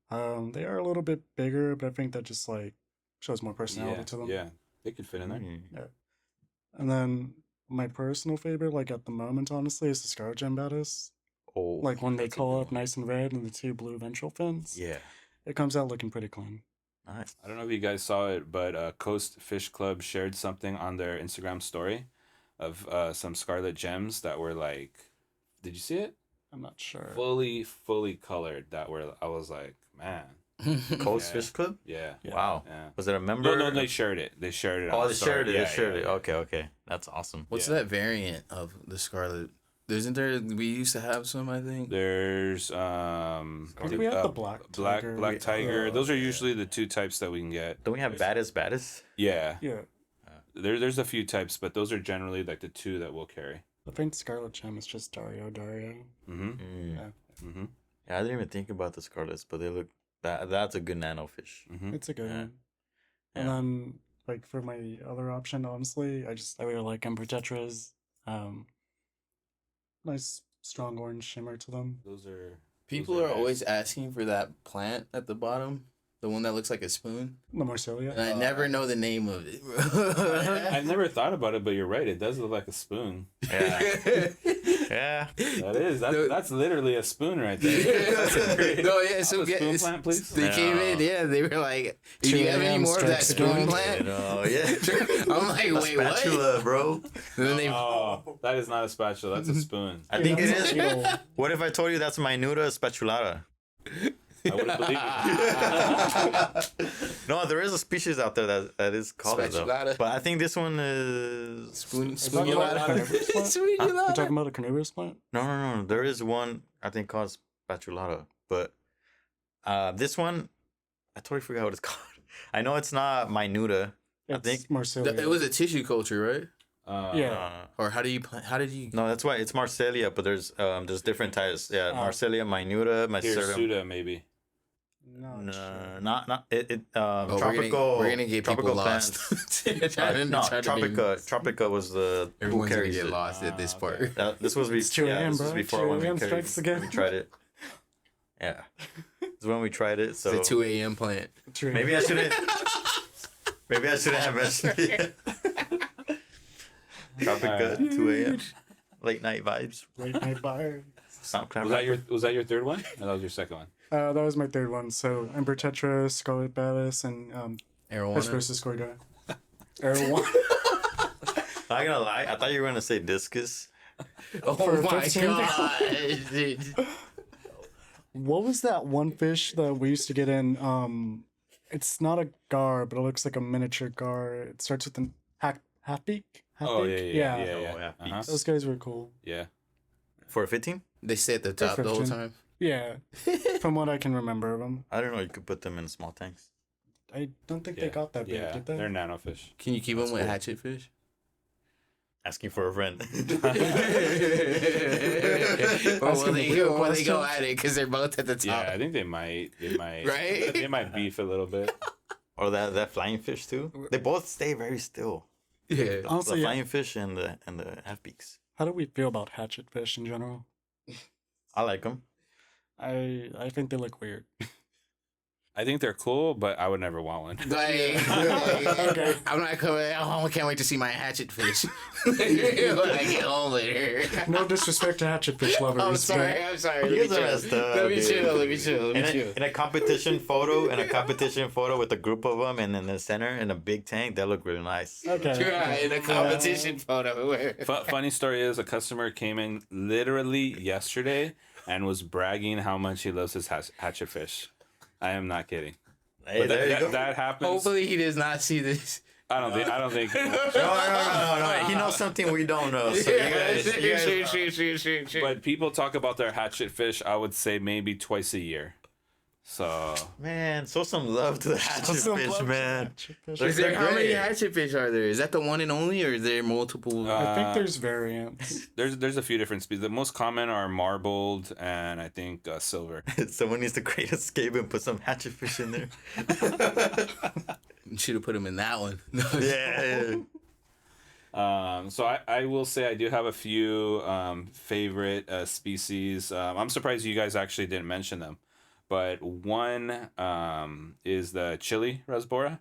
They are a little bit bigger, but I think that just like shows more personality to them. Yeah, they could fit in there. Yeah. And then my personal favorite, like at the moment, honestly, is the Scarlet Gem Bodice. Oh, like when they call up nice and red and the 2 blue ventral fins. Yeah. It comes out looking pretty clean. Nice. I don't know if you guys saw it, but Coast Fish Club shared something on their Instagram story of some scarlet gems that were like, did you see it? I'm not sure. Fully colored. That were, I was like, man. Coast Fish Club? Yeah. Wow. Yeah. Was it a member? No, they shared it. They shared it. Oh, they shared it. Yeah, They shared it. Okay. That's awesome. What's that variant of the scarlet? Isn't there? We used to have some, I think. There's we have the black tiger. Black tiger. Those are usually the 2 types that we can get. Don't we have baddest? Yeah. Yeah. There's a few types, but those are generally like the 2 that we'll carry. I think Scarlet Gem is just Dario. Mm-hmm. Yeah. Mm-hmm. Yeah, I didn't even think about the scarlets, but they look that's a good nano fish. Mm-hmm. It's a good one. Yeah. And then, like, for my other option, honestly, I really like Emperor Tetras. Nice, strong orange shimmer to them. Those are. People are always asking for that plant at the bottom, the one that looks like a spoon. The Marsilia. And I never know the name of it. I've never thought about it, but you're right. It does look like a spoon. Yeah. Yeah. That is. That's literally a spoon right there. That's great. No, yeah. So spoon plant, please. They came in. Yeah, they were like, "Do you have any more of that spoon plant?" Yeah. I'm like, "Wait, spatula, what?" bro. And then they. Oh, that is not a spatula. That's a spoon. I think it is. What if I told you that's minuta spatulata? I wouldn't believe it. No, there is a species out there that is called it though. Spatulata. But I think this one is Spoonulata. You're Spoonulata. talking about a carnivorous plant? No. There is one I think called spatulata, but this one I totally forgot what it's called. I know it's not minuta. It's I think Marsilia. It was a tissue culture, right? Yeah. Or how did you? No, that's why it's Marsilia, but there's different types. Yeah, Marsilia, minuta, Hirsuta, maybe. Not sure. not it. Tropical. We're gonna get people lost. Tropica was the. Everyone's gonna get lost at this part. This was before when we strikes again. we tried it. Yeah, this is when we tried it. So The 2 a.m. plant. maybe I shouldn't. Maybe I shouldn't have mentioned it. Tropica 2 a.m. Late night vibes. Late night bar. Was that your third one? No, that was your second one. That was my third one. So Emperor Tetra, Scarlet Badass, and Arowana. versus Scorga. Arowana. Not gonna lie, I thought you were gonna say discus. Oh For my 15 god! Dude. What was that one fish that we used to get in? It's not a gar, but it looks like a miniature gar. It starts with an half beak. Oh yeah. Yeah. Those guys were cool. Yeah. For a 15? They stay at the top the whole 15. time. Yeah, from what I can remember of them. I don't know. You could put them in small tanks. I don't think they got that big, Yeah, did they? they're nanofish. Can you keep them with cool. hatchet fish? Asking for a friend. Or will they go at it because they're both at the top? Yeah, I think they might. Right? They might beef a little bit. Or that flying fish too. They both stay very still. Yeah. The Honestly, flying fish and the half beaks. how do we feel about hatchet fish in general? I like them. I think they look weird. I think they're cool, but I would never want one. Okay. I'm not coming. I can't wait to see my hatchet fish when I get home later. No disrespect to hatchet fish lovers. I'm sorry. I'm sorry. You Let me guys are chill. messed up, Let me dude. chill. Let me chill. Let me chill. In a competition photo, with a group of them, and in the center in a big tank, that look really nice. Okay. Right, in a competition photo. Funny story is a customer came in literally yesterday and was bragging how much he loves his hatchet fish. I am not kidding. Hey, But there you go. that happens. Hopefully he does not see this. I don't think. No. He knows something we don't know. So you guys, But people talk about their hatchet fish. I would say maybe twice a year. So man, show some love to the hatchet fish, man. Is there, how many great. hatchet fish are there? Is that the one and only, or is there multiple? I think there's variants. there's a few different species. The most common are marbled and I think silver. Someone needs to create a scape and put some hatchet fish in there. Should have put him in that one. Yeah. So I will say I do have a few favorite species. I'm surprised you guys actually didn't mention them. But one is the chili rasbora.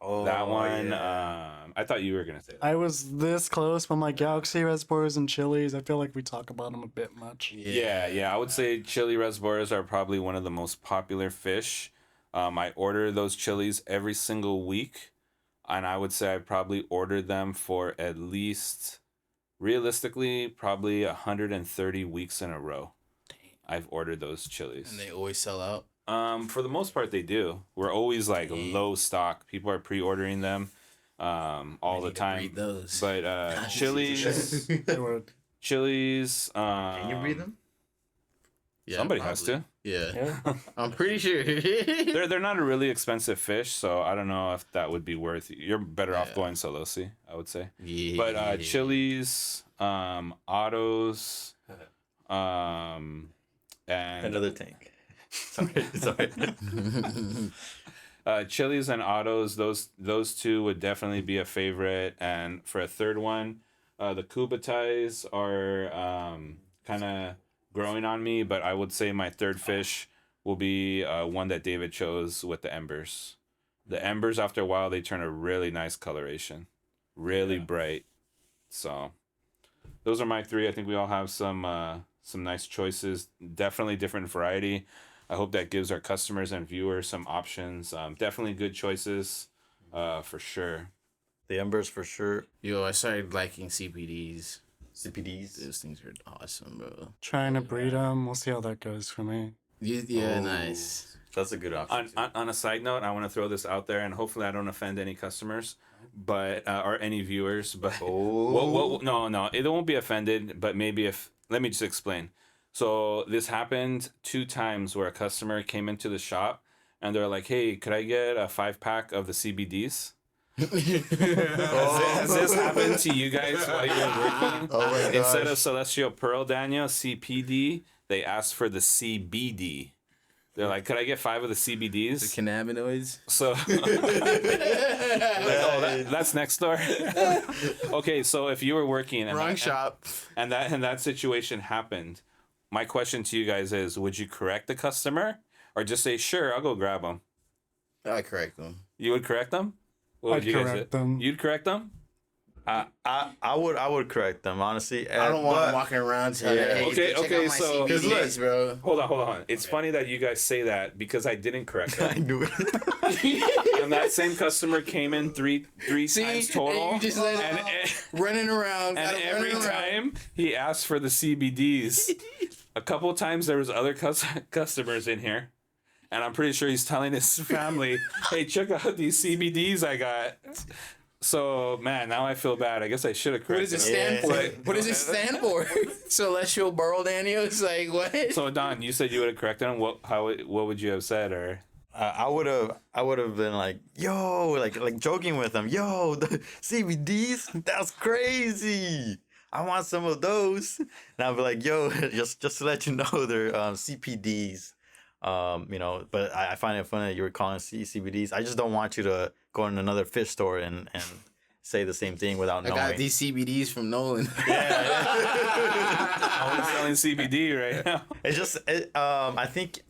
Oh, That one, yeah. I thought you were going to say that. I was this close, but my Galaxy Rasboras and Chilies, I feel like we talk about them a bit much. Yeah. I would say chili rasboras are probably one of the most popular fish. I order those chilies every single week. And I would say I probably ordered them for at least, realistically, probably 130 weeks in a row. I've ordered those chilies. And they always sell out. For the most part, they do. We're always like low stock. People are pre-ordering them all the time. Read those. But chilies, They would. chilies. Can you breathe them? Yeah, Somebody has to. Yeah. Yeah. I'm pretty sure. They're not a really expensive fish, so I don't know if that would be worth. You're better off going Solosi, I would say. Yeah. But chilies, autos, and Another tank. Sorry. chilies and autos, those two would definitely be a favorite. And for a third one, the kubatais are kind of growing on me, but I would say my third fish will be one that David chose with the embers. The embers, after a while, they turn a really nice coloration, really bright. So those are my three. I think we all have some nice choices. Definitely different variety. I hope that gives our customers and viewers some options. Definitely good choices, for sure. The embers for sure. Yo, I started liking CPDs. CPDs. Those things are awesome, bro. Trying to breed them. We'll see how that goes for me. Yeah, Oh. nice. That's a good option. On a side note, I want to throw this out there, and hopefully I don't offend any customers, but or any viewers. But no, it won't be offended. But maybe if let me just explain. So this happened 2 times where a customer came into the shop and they're like, "Hey, could I get a 5-pack of the CBDs?" Has this happened to you guys while you were working? Oh my Instead gosh. of Celestial Pearl, Daniel, CPD, they asked for the CBD. They're like, could I get 5 of the CBDs? The cannabinoids. So, that's next door. Okay, so if you were working and Wrong shop. and that situation happened, my question to you guys is: would you correct the customer, or just say, "Sure, I'll go grab them"? I correct them. You would correct them. What would I'd you guys correct do? them. You'd correct them. I would correct them honestly. I don't want them walking around saying, "Hey, Okay, check out my so- CBDs, bro." Hold on. It's funny that you guys say that because I didn't correct them. I knew it. And that same customer came in three times total. And you just let and, running around. and gotta every running around. time he asked for the CBDs. A couple times there was other customers in here, and I'm pretty sure he's telling his family, "Hey, check out these CBDs I got." So man, now I feel bad. I guess I should have What does corrected it him. stand for? What does it stand for? Celestial Burl Daniel? It's like, what? So Don, you said you would have corrected him. What would you have said? Or I would have been like, yo, like joking with them. Yo, the CBDs, that's crazy. I want some of those. And I'll be like, yo, just to let you know, they're CPDs. You know, but I find it funny that you were calling CBDs. I just don't want you to go in another fish store and say the same thing without knowing. I got these CBDs from Nolan. I'm selling CBD right now. It's just, I think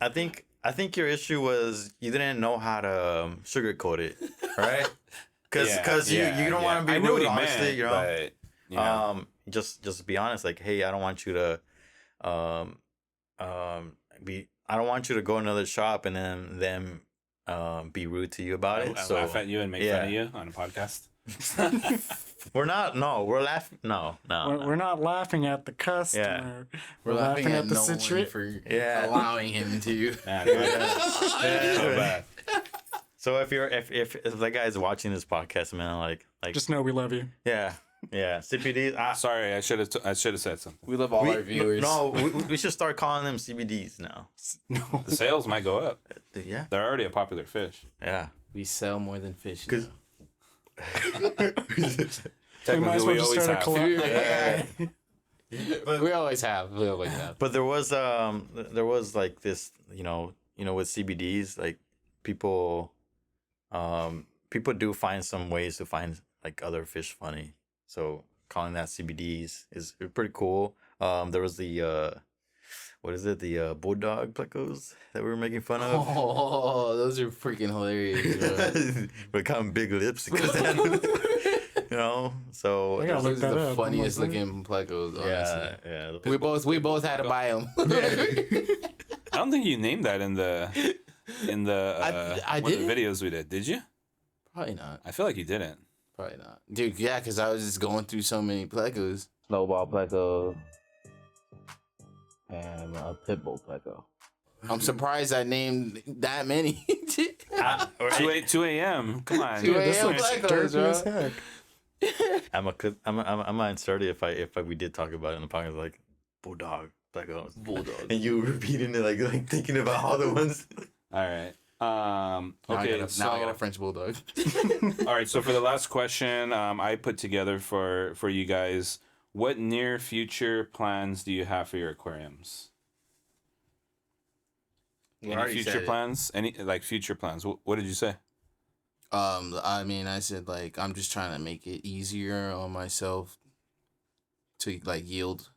your issue was you didn't know how to sugarcoat it, right? Because you don't want to be rude, honestly, you know. But, just be honest, like, hey, I don't want you to, I don't want you to go another shop and then them be rude to you about it. So laugh at you and make fun of you on a podcast. We're not. No, we're laughing. No. We're not laughing at the customer. Yeah. We're laughing at the situation for allowing him to. Bad. So if that guy's watching this podcast, man, like just know we love you. Yeah. CBDs. Sorry, I should have said something. We love all our viewers. No, we should start calling them CBDs now. No. The sales might go up. Yeah. They're already a popular fish. Yeah. We sell more than fish. Because We might as well just start a collab. But we always have. But there was like this, you know, with CBDs, like people do find some ways to find like other fish funny. So calling that CBDs is pretty cool. There was the what is it? The bulldog plecos that we were making fun of. Oh, those are freaking hilarious. We're kind of big lips because you know. So Those are the funniest looking plecos. Honestly. Yeah. We both had to buy them. I don't think you named that in the one of the videos we did. Did you? Probably not. I feel like you didn't. Probably not, dude. Yeah, because I was just going through so many plecos. Snowball pleco. And a pitbull pleco. I'm surprised I named that many. 2 a.m. Come on. 2 a.m. This looks plecos, dirty as heck. I'm gonna insert it if we did talk about it in the podcast, like bulldog plecos. Bulldog. And you repeating it like thinking about all the ones. All right. Okay. Now I got a French bulldog. All right. So for the last question, I put together for you guys. What near future plans do you have for your aquariums? Any future plans? Any like future plans? What did you say? I mean, I said like I'm just trying to make it easier on myself to like yield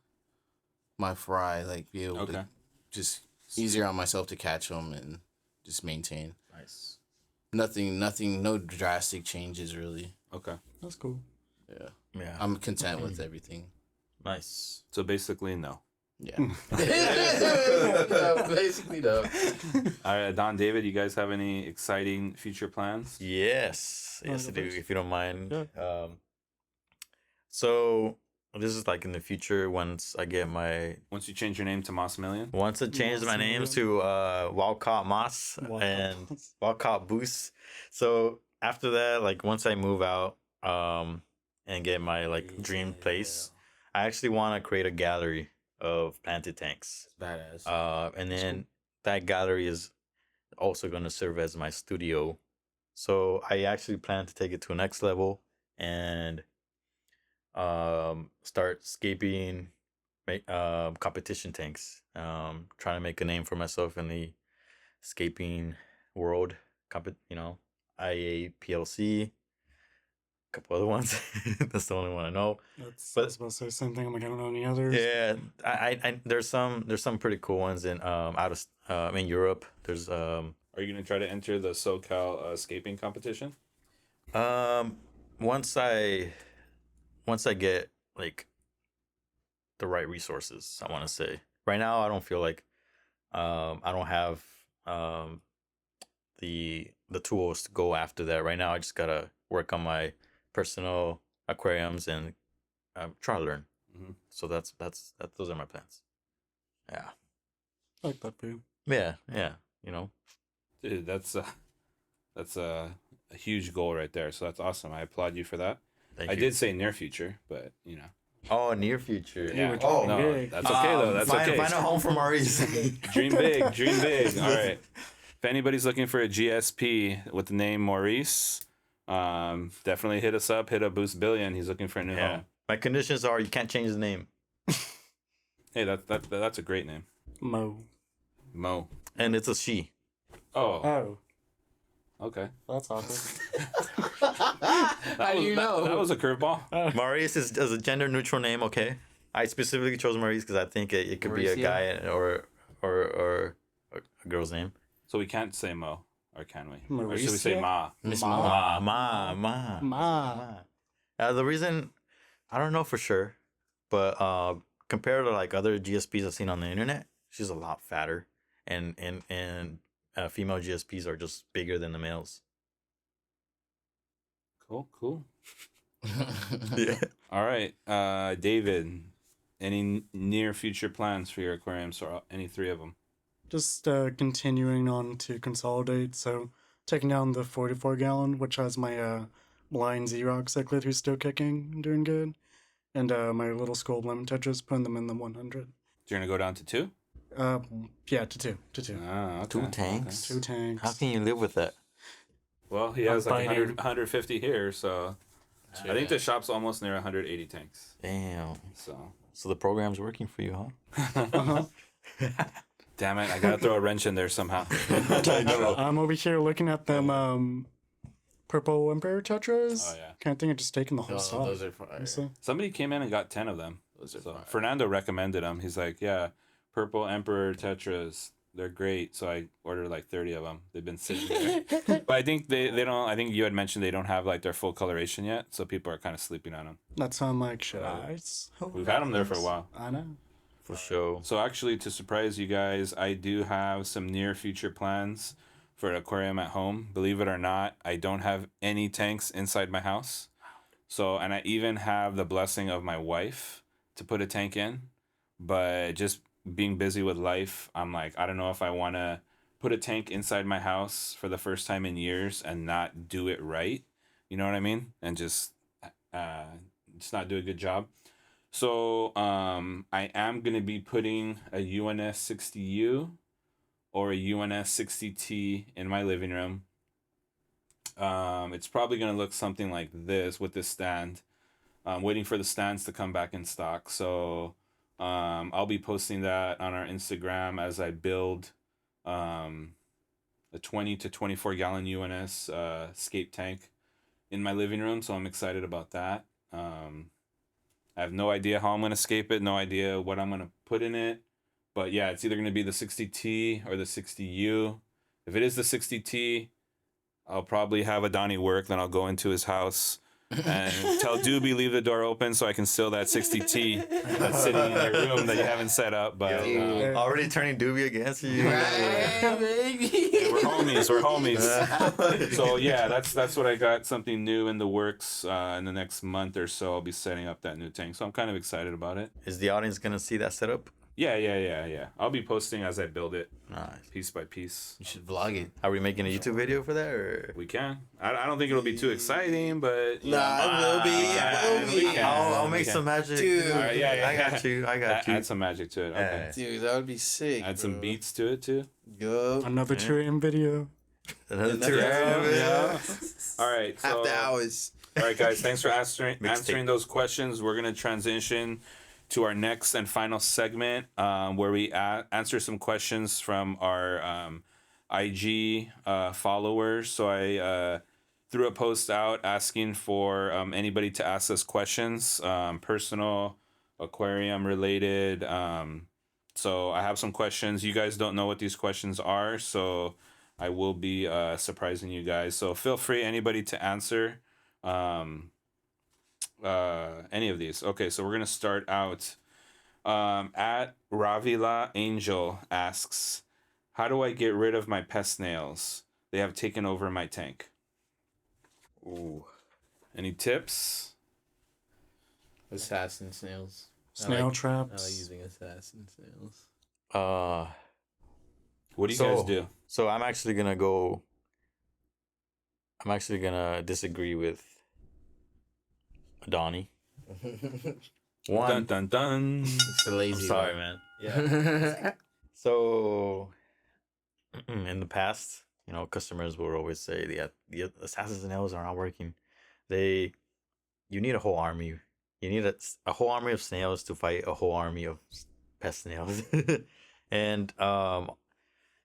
my fry, like be able to just easier on myself to catch them and just maintain. Nice. Nothing, no drastic changes really. Okay. That's cool. Yeah. Yeah. I'm content with everything. Nice. So basically, no. Yeah. No, basically, no. All right, Don, David, you guys have any exciting future plans? Yes, I do. If you don't mind. Yeah. So this is like in the future once I get my. Once you change your name to Moss Million. Once I change my name to Wild-Caught Moss and Wild-Caught Boost. So after that, like once I move out, and get my like dream place, I actually want to create a gallery of planted tanks. Badass. And then that gallery is also going to serve as my studio. So I actually plan to take it to a next level and start scaping competition tanks. Trying to make a name for myself in the scaping world. IA PLC. Couple other ones. That's the only one I know. I was about to say the same thing. I'm like, I don't know any others. Yeah, I there's some pretty cool ones in in Europe. There's Are you gonna try to enter the SoCal escaping competition? Once I get like the right resources, I want to say. Right now, I don't feel like I don't have the tools to go after that. Right now, I just gotta work on my personal aquariums and try to learn. Mm-hmm. So that's those are my plans. Yeah. I like that for you. Yeah. Dude, that's a huge goal right there. So that's awesome. I applaud you for that. Thank I you. did say near future, but you know. Oh, near future. Yeah. Oh, No, big. that's okay though. That's okay. Find a home for Maurice. Dream big. Dream big. All right. If anybody's looking for a GSP with the name Maurice, definitely hit us up. Hit up Boost Billion. He's looking for a new home. My conditions are you can't change the name. Hey, that's a great name. Mo. and it's a she. Oh, Oh, okay. that's awkward. How do you know? That was a curveball. Maurice is a gender neutral name. Okay, I specifically chose Maurice because I think it could be a Mauricio? guy or a girl's name. So we can't say Mo, or can we? Or should we Mauricio? say Ma? Miss Ma. Ma. Ma. The reason I don't know for sure, but compared to like other GSPs I've seen on the internet, she's a lot fatter, and female GSPs are just bigger than the males. Cool. Yeah. All right, David. Any near future plans for your aquariums, or any three of them? Just continuing on to consolidate. So taking down the 44-gallon, which has my blind Xerox cichlid who's still kicking and doing good. And my little skull lemon tetras, putting them in the 100. You're gonna go down to 2? Yeah, to two. Ah, okay. 2 tanks. 2 tanks. How can you live with that? Well, he has like fighting. 150 here, so I think the shop's almost near 180 tanks. Damn. So the program's working for you, huh? Uh-huh. damn it, I gotta throw a wrench in there somehow. I know. I'm over here looking at them purple emperor tetras. Oh, yeah. Can't think of just taking the whole Oh, stock. those are fire. So, Somebody came in and got 10 of them. Those are So fire. Fernando recommended them. He's like, yeah, purple emperor tetras, they're great. So I ordered like 30 of them. They've been sitting there. But I think they don't. I think you had mentioned they don't have like their full coloration yet, so people are kind of sleeping on them. that's how I'm like, should I? We've had them there for a while. I know. For sure. So actually, to surprise you guys, I do have some near future plans for an aquarium at home. Believe it or not, I don't have any tanks inside my house. So, and I even have the blessing of my wife to put a tank in, but just being busy with life, I'm like, I don't know if I want to put a tank inside my house for the first time in years and not do it right. You know what I mean? And just not do a good job. So I am going to be putting a UNS 60U or a UNS 60T in my living room. It's probably going to look something like this with this stand. I'm waiting for the stands to come back in stock. So I'll be posting that on our Instagram as I build a 20 to 24 gallon UNS skate tank in my living room. So I'm excited about that. I have no idea how I'm going to scape it, no idea what I'm going to put in it. But yeah, it's either going to be the 60T or the 60U. If it is the 60T, I'll probably have Adani work, then I'll go into his house and tell Doobie leave the door open so I can steal that 60T that's sitting in your room that you haven't set up. But Already turning Doobie against you. Right, baby. we're homies. So yeah, that's what I got. Something new in the works in the next month or so. I'll be setting up that new tank. So I'm kind of excited about it. Is the audience gonna see that setup? Yeah. I'll be posting as I build it, Nice. piece by piece. You should vlog it. Are we making a YouTube video for that, or? We can. I don't think it'll be too exciting, but you know, Nah, it will be. It will we be. can. I'll We make can. some magic. Dude. All right, yeah. I got you. Add some magic to it. Okay. Dude, that would be sick. Add some bro. beats to it too. Yup. Another 2 AM video. Another two rounds, Yeah. All right. So, After hours. all right, guys. Thanks for answering Mixtape. those questions. We're gonna transition to our next and final segment, where we answer some questions from our IG followers. So I threw a post out asking for anybody to ask us questions, personal, aquarium related. So I have some questions. You guys don't know what these questions are, so I will be surprising you guys. So feel free, anybody, to answer any of these. Okay, so we're gonna start out. At Ravila Angel asks, how do I get rid of my pest snails? They have taken over my tank. Ooh. Any tips? Assassin snails. Snail I like traps. using assassin snails. What do you guys do? So I'm actually gonna disagree with Adani. Dun dun dun. It's the lazy. I'm sorry, one. man. Yeah. So in the past, customers will always say the assassins and elves are not working. You need a whole army. You need a whole army of snails to fight a whole army of pest snails. And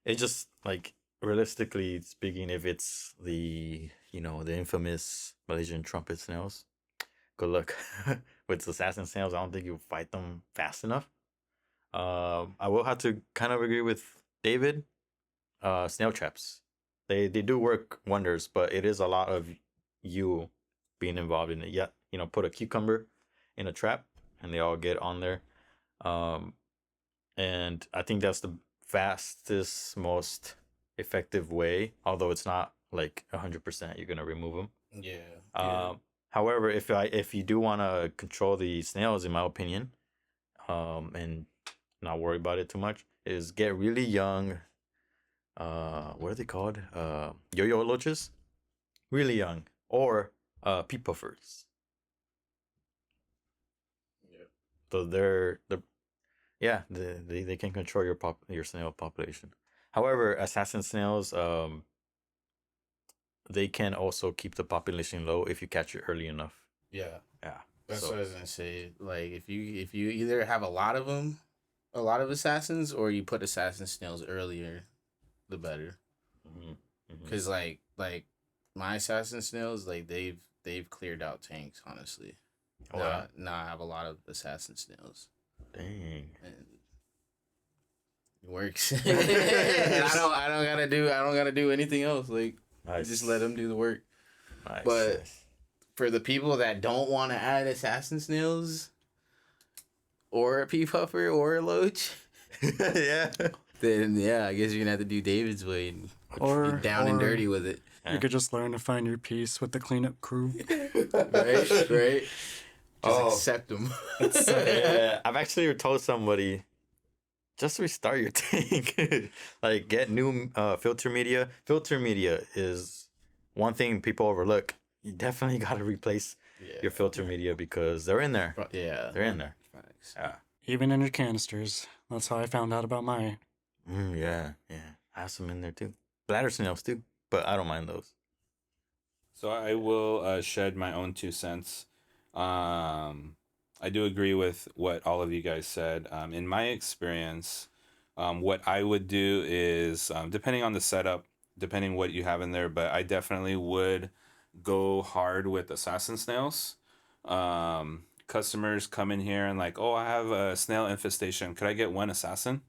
It just like realistically speaking, if it's the the infamous Malaysian trumpet snails, good luck with assassin snails. I don't think you fight them fast enough. I will have to kind of agree with David. Snail traps, they do work wonders, but it is a lot of you being involved in it. Yeah, put a cucumber in a trap, and they all get on there. Um, and I think that's the fastest, most effective way. Although it's not like 100%, you're gonna remove them. Yeah. However, if you do want to control the snails, in my opinion, and not worry about it too much, is get really young. What are they called? Yo-yo loaches, really young, or pea puffers. Yeah. So yeah, they can control your snail population. However, assassin snails, they can also keep the population low if you catch it early enough. Yeah. Yeah. That's what I was gonna say. Like if you either have a lot of them, a lot of assassins, or you put assassin snails earlier, the better. Because like my assassin snails, like they've cleared out tanks. Honestly, now I have a lot of assassin snails. Dang. And it works. I don't gotta do anything else. Like Nice. just let them do the work. Nice. But for the people that don't want to add assassin snails, or a pea puffer or a loach, yeah. then yeah, I guess you're gonna have to do David's way and Or be down and dirty with it. You could just learn to find your peace with the cleanup crew. Right. Just accept them. Yeah, I've actually told somebody, just restart your tank. Like get new filter media. Filter media is one thing people overlook. You definitely got to replace your filter media because they're in there. Yeah, they're in there. Facts. Yeah. Even in your canisters. That's how I found out about mine. Yeah. I have some in there too. Bladder snails too, but I don't mind those. So I will shed my own 2 cents. I do agree with what all of you guys said. In my experience, what I would do is, depending on the setup, depending what you have in there, but I definitely would go hard with assassin snails. Customers come in here and like, oh, I have a snail infestation. Could I get one assassin?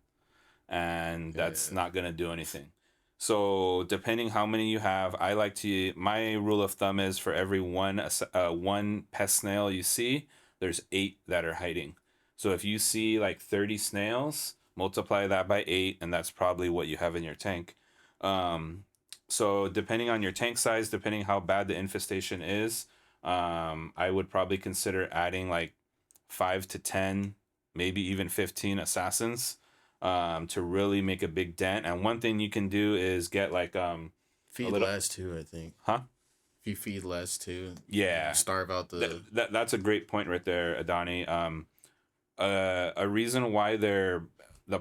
And that's not going to do anything. So depending how many you have, I like to, my rule of thumb is for every one pest snail you see, there's 8 that are hiding. So if you see like 30 snails, multiply that by 8, and that's probably what you have in your tank. So depending on your tank size, depending how bad the infestation is, I would probably consider adding like 5 to 10, maybe even 15 assassins. To really make a big dent. And one thing you can do is get like feed less too, I think. Huh? If you feed less too, yeah, starve out the. That's a great point right there, Adani. A reason why the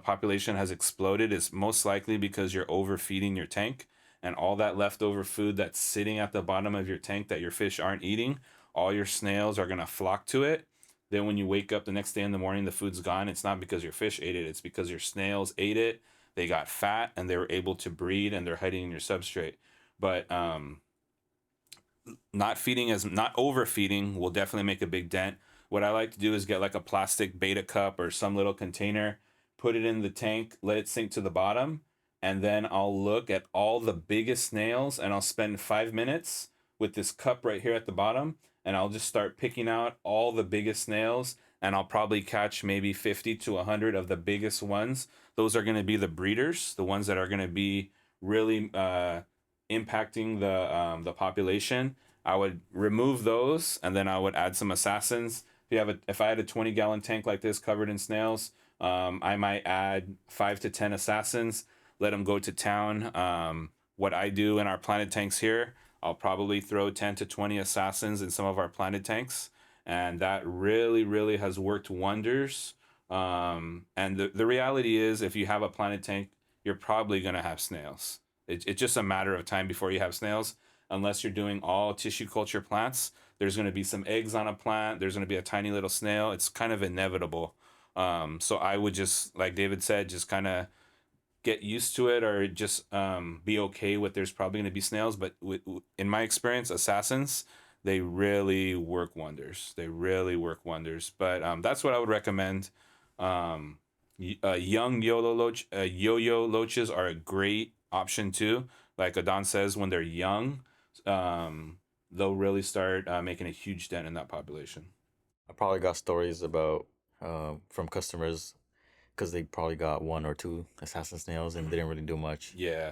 population has exploded is most likely because you're overfeeding your tank, and all that leftover food that's sitting at the bottom of your tank that your fish aren't eating, all your snails are gonna flock to it. Then when you wake up the next day in the morning, the food's gone. It's not because your fish ate it. It's because your snails ate it. They got fat and they were able to breed, and they're hiding in your substrate. But not overfeeding will definitely make a big dent. What I like to do is get like a plastic beta cup or some little container, put it in the tank, let it sink to the bottom, and then I'll look at all the biggest snails, and I'll spend 5 minutes with this cup right here at the bottom, and I'll just start picking out all the biggest snails, and I'll probably catch maybe 50 to 100 of the biggest ones. Those are going to be the breeders, the ones that are going to be really impacting the population. I would remove those, and then I would add some assassins. If I had a 20-gallon tank like this covered in snails, I might add 5 to 10 assassins, let them go to town. What I do in our planted tanks here, I'll probably throw 10 to 20 assassins in some of our planted tanks, and that really, really has worked wonders. And the reality is, if you have a planted tank, you're probably going to have snails. It's just a matter of time before you have snails, unless you're doing all tissue culture plants. There's going to be some eggs on a plant. There's going to be a tiny little snail. It's kind of inevitable. So I would just, like David said, just kind of get used to it or just be okay with there's probably going to be snails. But in my experience, assassins, they really work wonders. They really work wonders. But that's what I would recommend. Young yo-yo loaches are a great option too. Like Adan says, when they're young, they'll really start making a huge dent in that population. I probably got stories about from customers because they probably got one or two assassin snails and didn't really do much. Yeah.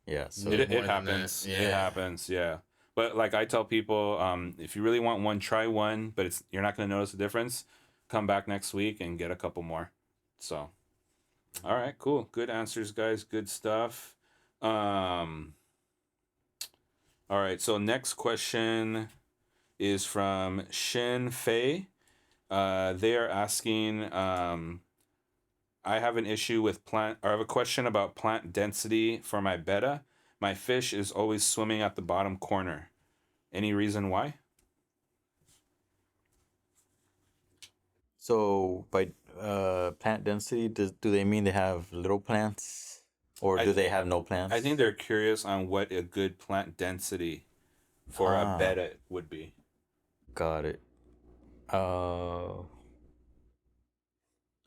Yeah, so It happens. Yeah. It happens. Yeah. But like I tell people, if you really want one, try one. But you're not going to notice a difference. Come back next week and get a couple more. So, all right, cool, good answers, guys. Good stuff. All right. So next question is from Shin Fei. They are asking. I have an issue with I have a question about plant density for my betta. My fish is always swimming at the bottom corner. Any reason why? So by plant density, do they mean they have little plants, or do they have no plants? I think they're curious on what a good plant density for a betta would be. Got it.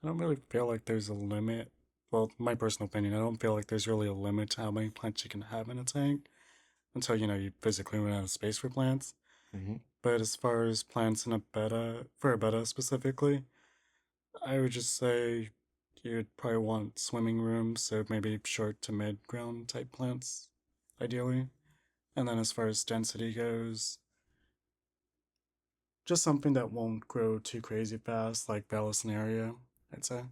I don't really feel like there's a limit. Well, my personal opinion, I don't feel like there's really a limit to how many plants you can have in a tank until, you physically run out of space for plants. Mm-hmm. But as far as plants in a betta, for a betta specifically, I would just say you'd probably want swimming rooms, so maybe short to mid-ground type plants, ideally. And then as far as density goes, just something that won't grow too crazy fast, like Vallisneria, I'd say.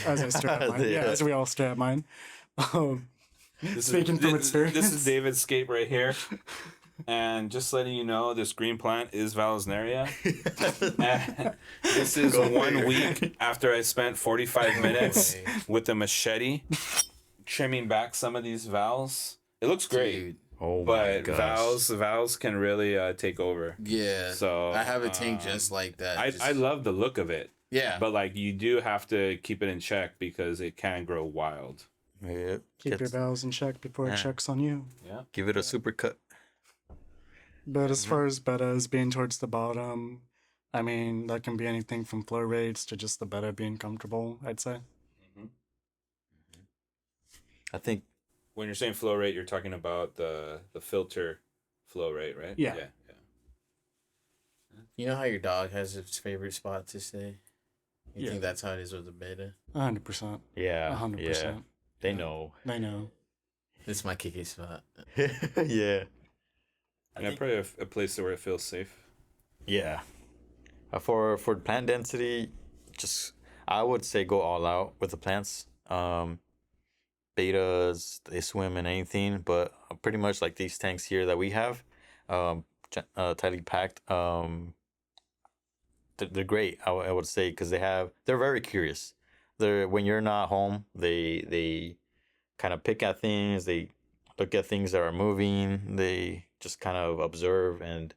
As I strap mine. Yeah, as we all strap mine. Speaking from experience. This is David's scape right here. And just letting you know, this green plant is Vallisneria. This is 1 week after I spent 45 minutes with a machete trimming back some of these vals. It looks great. Dude. Oh but vals can really take over. Yeah. So I have a tank just like that. I love the look of it. Yeah. But like you do have to keep it in check because it can grow wild. Yeah. Keep your valves in check before it checks on you. Yeah. Give it a super cut. But as far as bettas being towards the bottom, I mean, that can be anything from flow rates to just the betta being comfortable, I'd say. Mm-hmm. I think when you're saying flow rate, you're talking about the filter flow rate, right? Yeah. Yeah. You know how your dog has its favorite spot to stay? You think that's how it is with the betta? 100%. Yeah. 100%. Yeah. They know. They know. This is my kiki spot. Yeah. Probably a place where it feels safe. Yeah. For plant density, just I would say go all out with the plants. Betas, they swim in anything, but pretty much like these tanks here that we have, tightly packed. They're great. I would say because they're very curious. When you're not home, they kind of pick at things. They look at things that are moving. They just kind of observe, and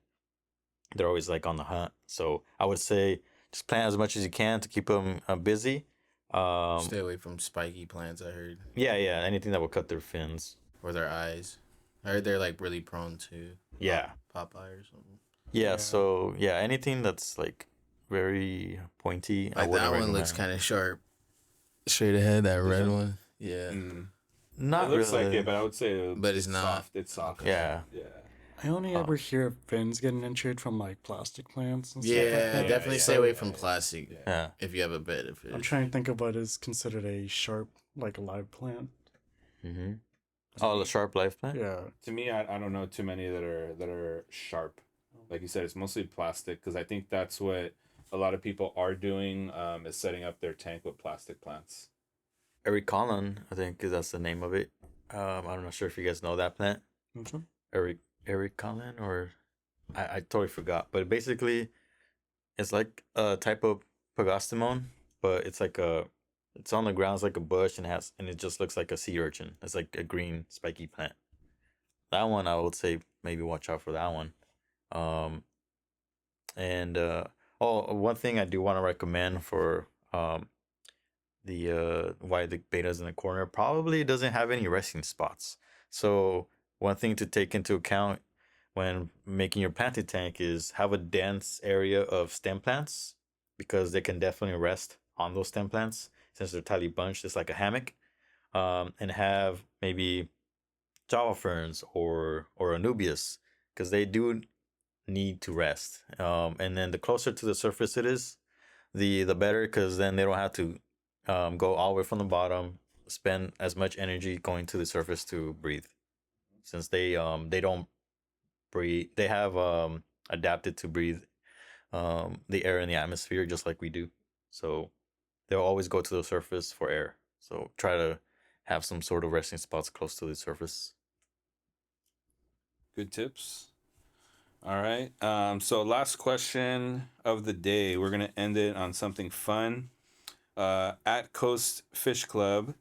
they're always like on the hunt. So I would say just plant as much as you can to keep them busy. Stay away from spiky plants, I heard. Yeah, anything that will cut their fins or their eyes. I heard they're like really prone to Popeye or something. Yeah, so anything that's like very pointy. Like that one looks kind of sharp. Straight ahead, that red one. Yeah. Not it looks really. like it, but I would say but it's not. Soft. It's soft. Yeah. I only ever hear of fins getting injured from like plastic plants and stuff Yeah, like that. definitely stay away from plastic. Yeah. If you have a bed of fish. I'm trying to think of what is considered a sharp, like a live plant. Mm-hmm. Oh, the sharp life plant? Yeah. To me, I don't know too many that are sharp. Like you said, it's mostly plastic because I think that's what a lot of people are doing is setting up their tank with plastic plants. Eric Collin, I think that's the name of it. I'm not sure if you guys know that plant. Which one? Eric Collin, or I totally forgot. But basically, it's like a type of pagostemon, but it's like it's on the ground, it's like a bush, and it just looks like a sea urchin. It's like a green spiky plant. That one I would say maybe watch out for that one. One thing I do want to recommend for why the beta's in the corner, probably doesn't have any resting spots. So one thing to take into account when making your planting tank is have a dense area of stem plants, because they can definitely rest on those stem plants since they're tightly bunched. It's like a hammock. And have maybe Java ferns or Anubias, because they do need to rest. And then the closer to the surface it is, the better, because then they don't have to go all the way from the bottom, spend as much energy going to the surface to breathe, since they don't breathe. They have adapted to breathe the air in the atmosphere just like we do. So they'll always go to the surface for air. So try to have some sort of resting spots close to the surface. Good tips. All right. So last question of the day. We're gonna end it on something fun. At Coast Fish Club,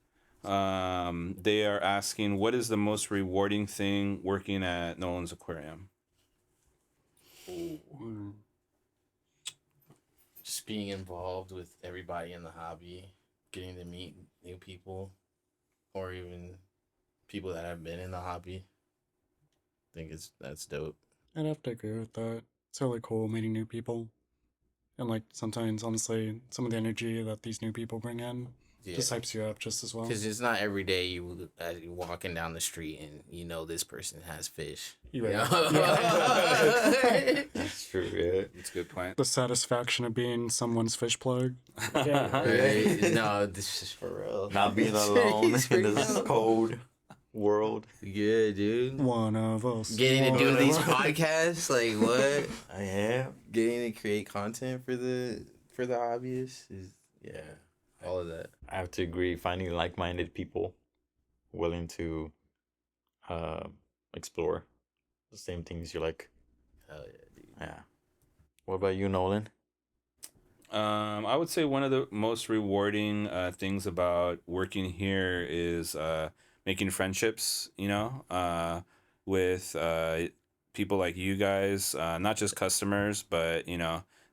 they are asking, what is the most rewarding thing working at Nolan's Aquarium? Just being involved with everybody in the hobby, getting to meet new people, or even people that have been in the hobby. I think that's dope. I'd have to agree with that. It's really cool meeting new people. And like sometimes, honestly, some of the energy that these new people bring in just hypes you up just as well. Because it's not every day you're walking down the street and you know this person has fish. You're right. That's true, yeah. It's a good point. The satisfaction of being someone's fish plug. Right? No, this is for real. Not being alone in this cold world. Yeah, dude. One of us. Getting to do these podcasts, like what? Yeah. Getting to create content for the hobbyists is all of that. I have to agree. Finding like-minded people willing to explore the same things you like. Hell yeah, dude. Yeah. What about you, Nolan? I would say one of the most rewarding things about working here is making friendships, with people like you guys, not just customers, but,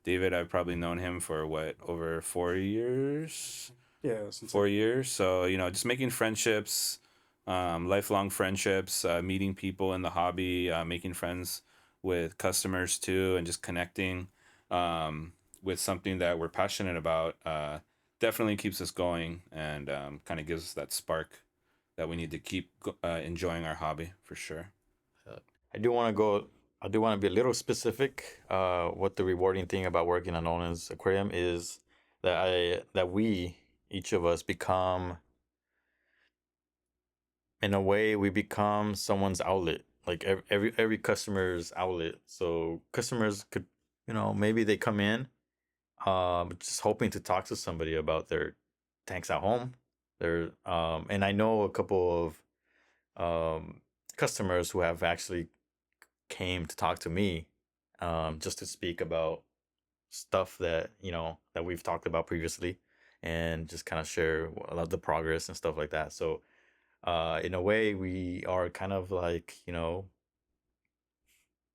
David, I've probably known him for over 4 years? Yeah. 4 years. So, just making friendships, lifelong friendships, meeting people in the hobby, making friends with customers too, and just connecting with something that we're passionate about definitely keeps us going and kind of gives us that spark that we need to keep enjoying our hobby for sure. I do want to be a little specific. What the rewarding thing about working on Nolan's Aquarium is that we, each of us, become, in a way, we become someone's outlet, like every customer's outlet. So customers could, maybe they come in just hoping to talk to somebody about their tanks at home. And I know a couple of customers who have actually came to talk to me just to speak about stuff that that we've talked about previously, and just kind of share a lot of the progress and stuff like that. So in a way, we are kind of like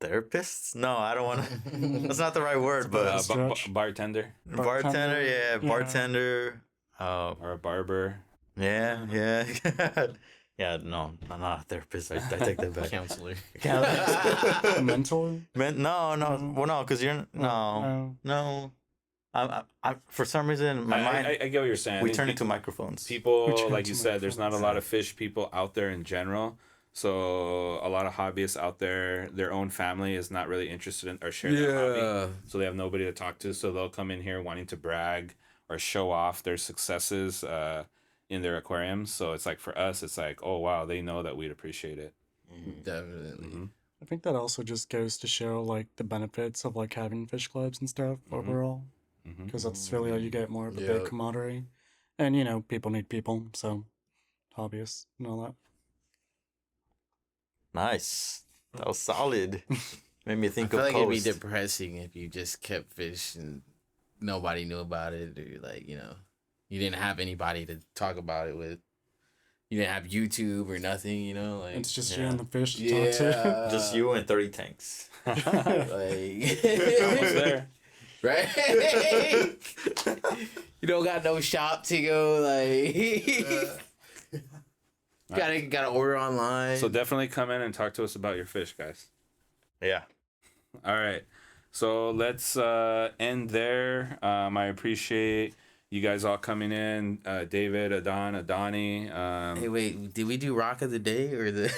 therapists. No, I don't want to. That's not the right word, but bartender. Bartender, yeah, bartender. Or a barber. Yeah. Yeah, no, I'm not a therapist. I take that back. Counselor. A mentor? No. Well, no, because you're no. I for some reason my mind. I get what you're saying. We turn into microphones. People, like you said, there's not a lot of fish people out there in general. So a lot of hobbyists out there, their own family is not really interested in or share their hobby. So they have nobody to talk to. So they'll come in here wanting to brag or show off their successes in their aquariums. So it's like, for us, it's like, oh wow, they know that we'd appreciate it. Definitely. Mm-hmm. I think that also just goes to show like the benefits of like having fish clubs and stuff overall, because that's really how you get more of a big camaraderie, and people need people, so hobbyists and all that. Nice. That was solid. Made me think I feel of like Coast. it'd be depressing if you just kept fish and nobody knew about it, or like you didn't have anybody to talk about it with. You didn't have YouTube or nothing, like It's just you and the fish to talk to. Just you and 30 tanks. like Almost there. right? You don't got no shop to go, like gotta order online. So definitely come in and talk to us about your fish, guys. Yeah. All right. So let's end there. I appreciate you guys all coming in. David, Adan, Adani. Hey, wait, did we do Rock of the Day or the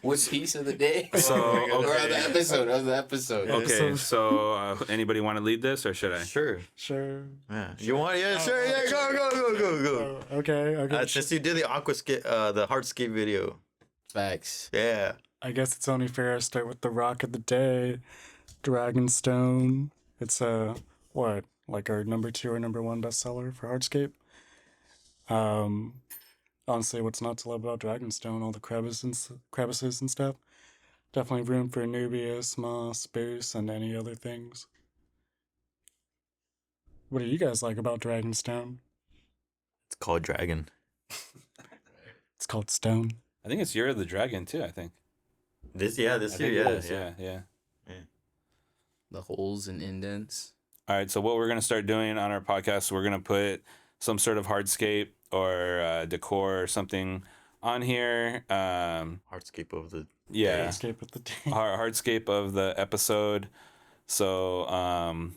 what piece of the day? So, or of okay. the episode. Okay, so anybody want to lead this or should I? Sure. Yeah. You want? Yeah. Sure. Yeah. Go. Okay. Since you did the the hardscape video. Facts. Yeah. I guess it's only fair I start with the rock of the day, Dragonstone. It's like our number 2 or number 1 bestseller for hardscape. Honestly, what's not to love about Dragonstone? All the crevices and stuff. Definitely room for Nubius, moss, boost, and any other things. What do you guys like about Dragonstone? It's called Dragon. It's called Stone. I think it's Year of the Dragon too. I think. This I year, think it yeah, is, yeah. The holes and indents. All right, so what we're going to start doing on our podcast, we're going to put some sort of hardscape or decor or something on here. Hardscape of the Hardscape of the day. Hardscape of the episode. So,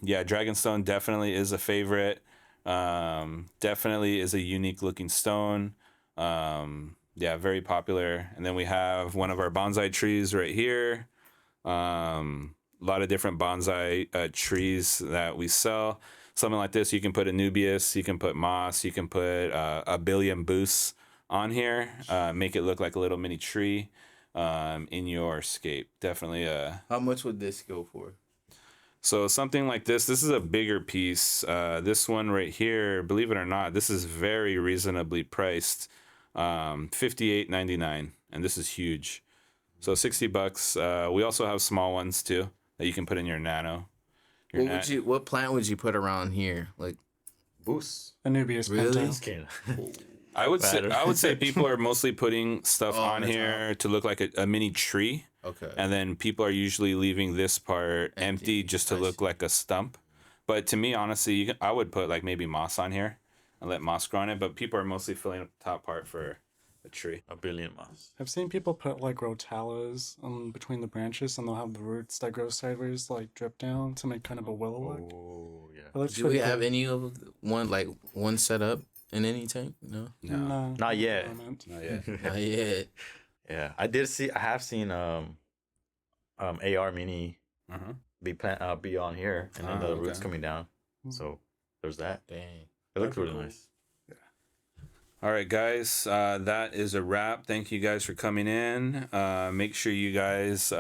Dragonstone definitely is a favorite. Definitely is a unique looking stone. Very popular. And then we have one of our bonsai trees right here. A lot of different bonsai trees that we sell. Something like this, you can put a Nubius, you can put moss, you can put a billion boosts on here. Make it look like a little mini tree in your scape. Definitely. How much would this go for? So something like this is a bigger piece. This one right here, believe it or not, this is very reasonably priced. $58.99, and this is huge. So $60. We also have small ones too that you can put in your nano. What plant would you put around here? Like boost. Anubias Really? Penta. I would say people are mostly putting stuff on here top. to look like a mini tree. Okay. And then people are usually leaving this part empty just to look like a stump. But to me, honestly, I would put like maybe moss on here and let moss grow on it. But people are mostly filling up the top part for a tree. A billion moss. I've seen people put like rotalas between the branches, and they'll have the roots that grow sideways like drip down to make kind of a willow look. Oh yeah. It looks Do we pretty have cool. any of one set up in any tank? No. No, Not yet. comment. Not yet. Not yet. Yeah, I have seen AR mini be on here, and then the roots coming down. So there's that. Dang. It looks really cool. nice. All right, guys, that is a wrap. Thank you guys for coming in. Make sure you guys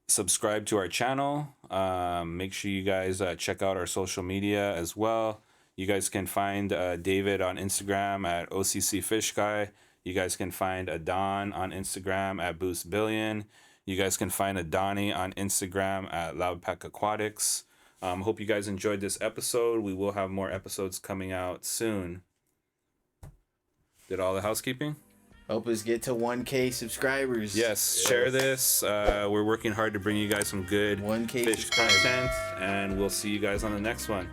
subscribe to our channel. Make sure you guys check out our social media as well. You guys can find David on Instagram at OCC Fish Guy. You guys can find Adan on Instagram at Boost Billion. You guys can find Adani on Instagram at Loudpack Aquatics. Hope you guys enjoyed this episode. We will have more episodes coming out soon. Did all the housekeeping? Help us get to 1K subscribers. Yes, share this. We're working hard to bring you guys some good 1K fish subscribers. content, and we'll see you guys on the next one.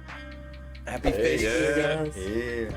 Happy fishing, Yeah. guys. Yeah.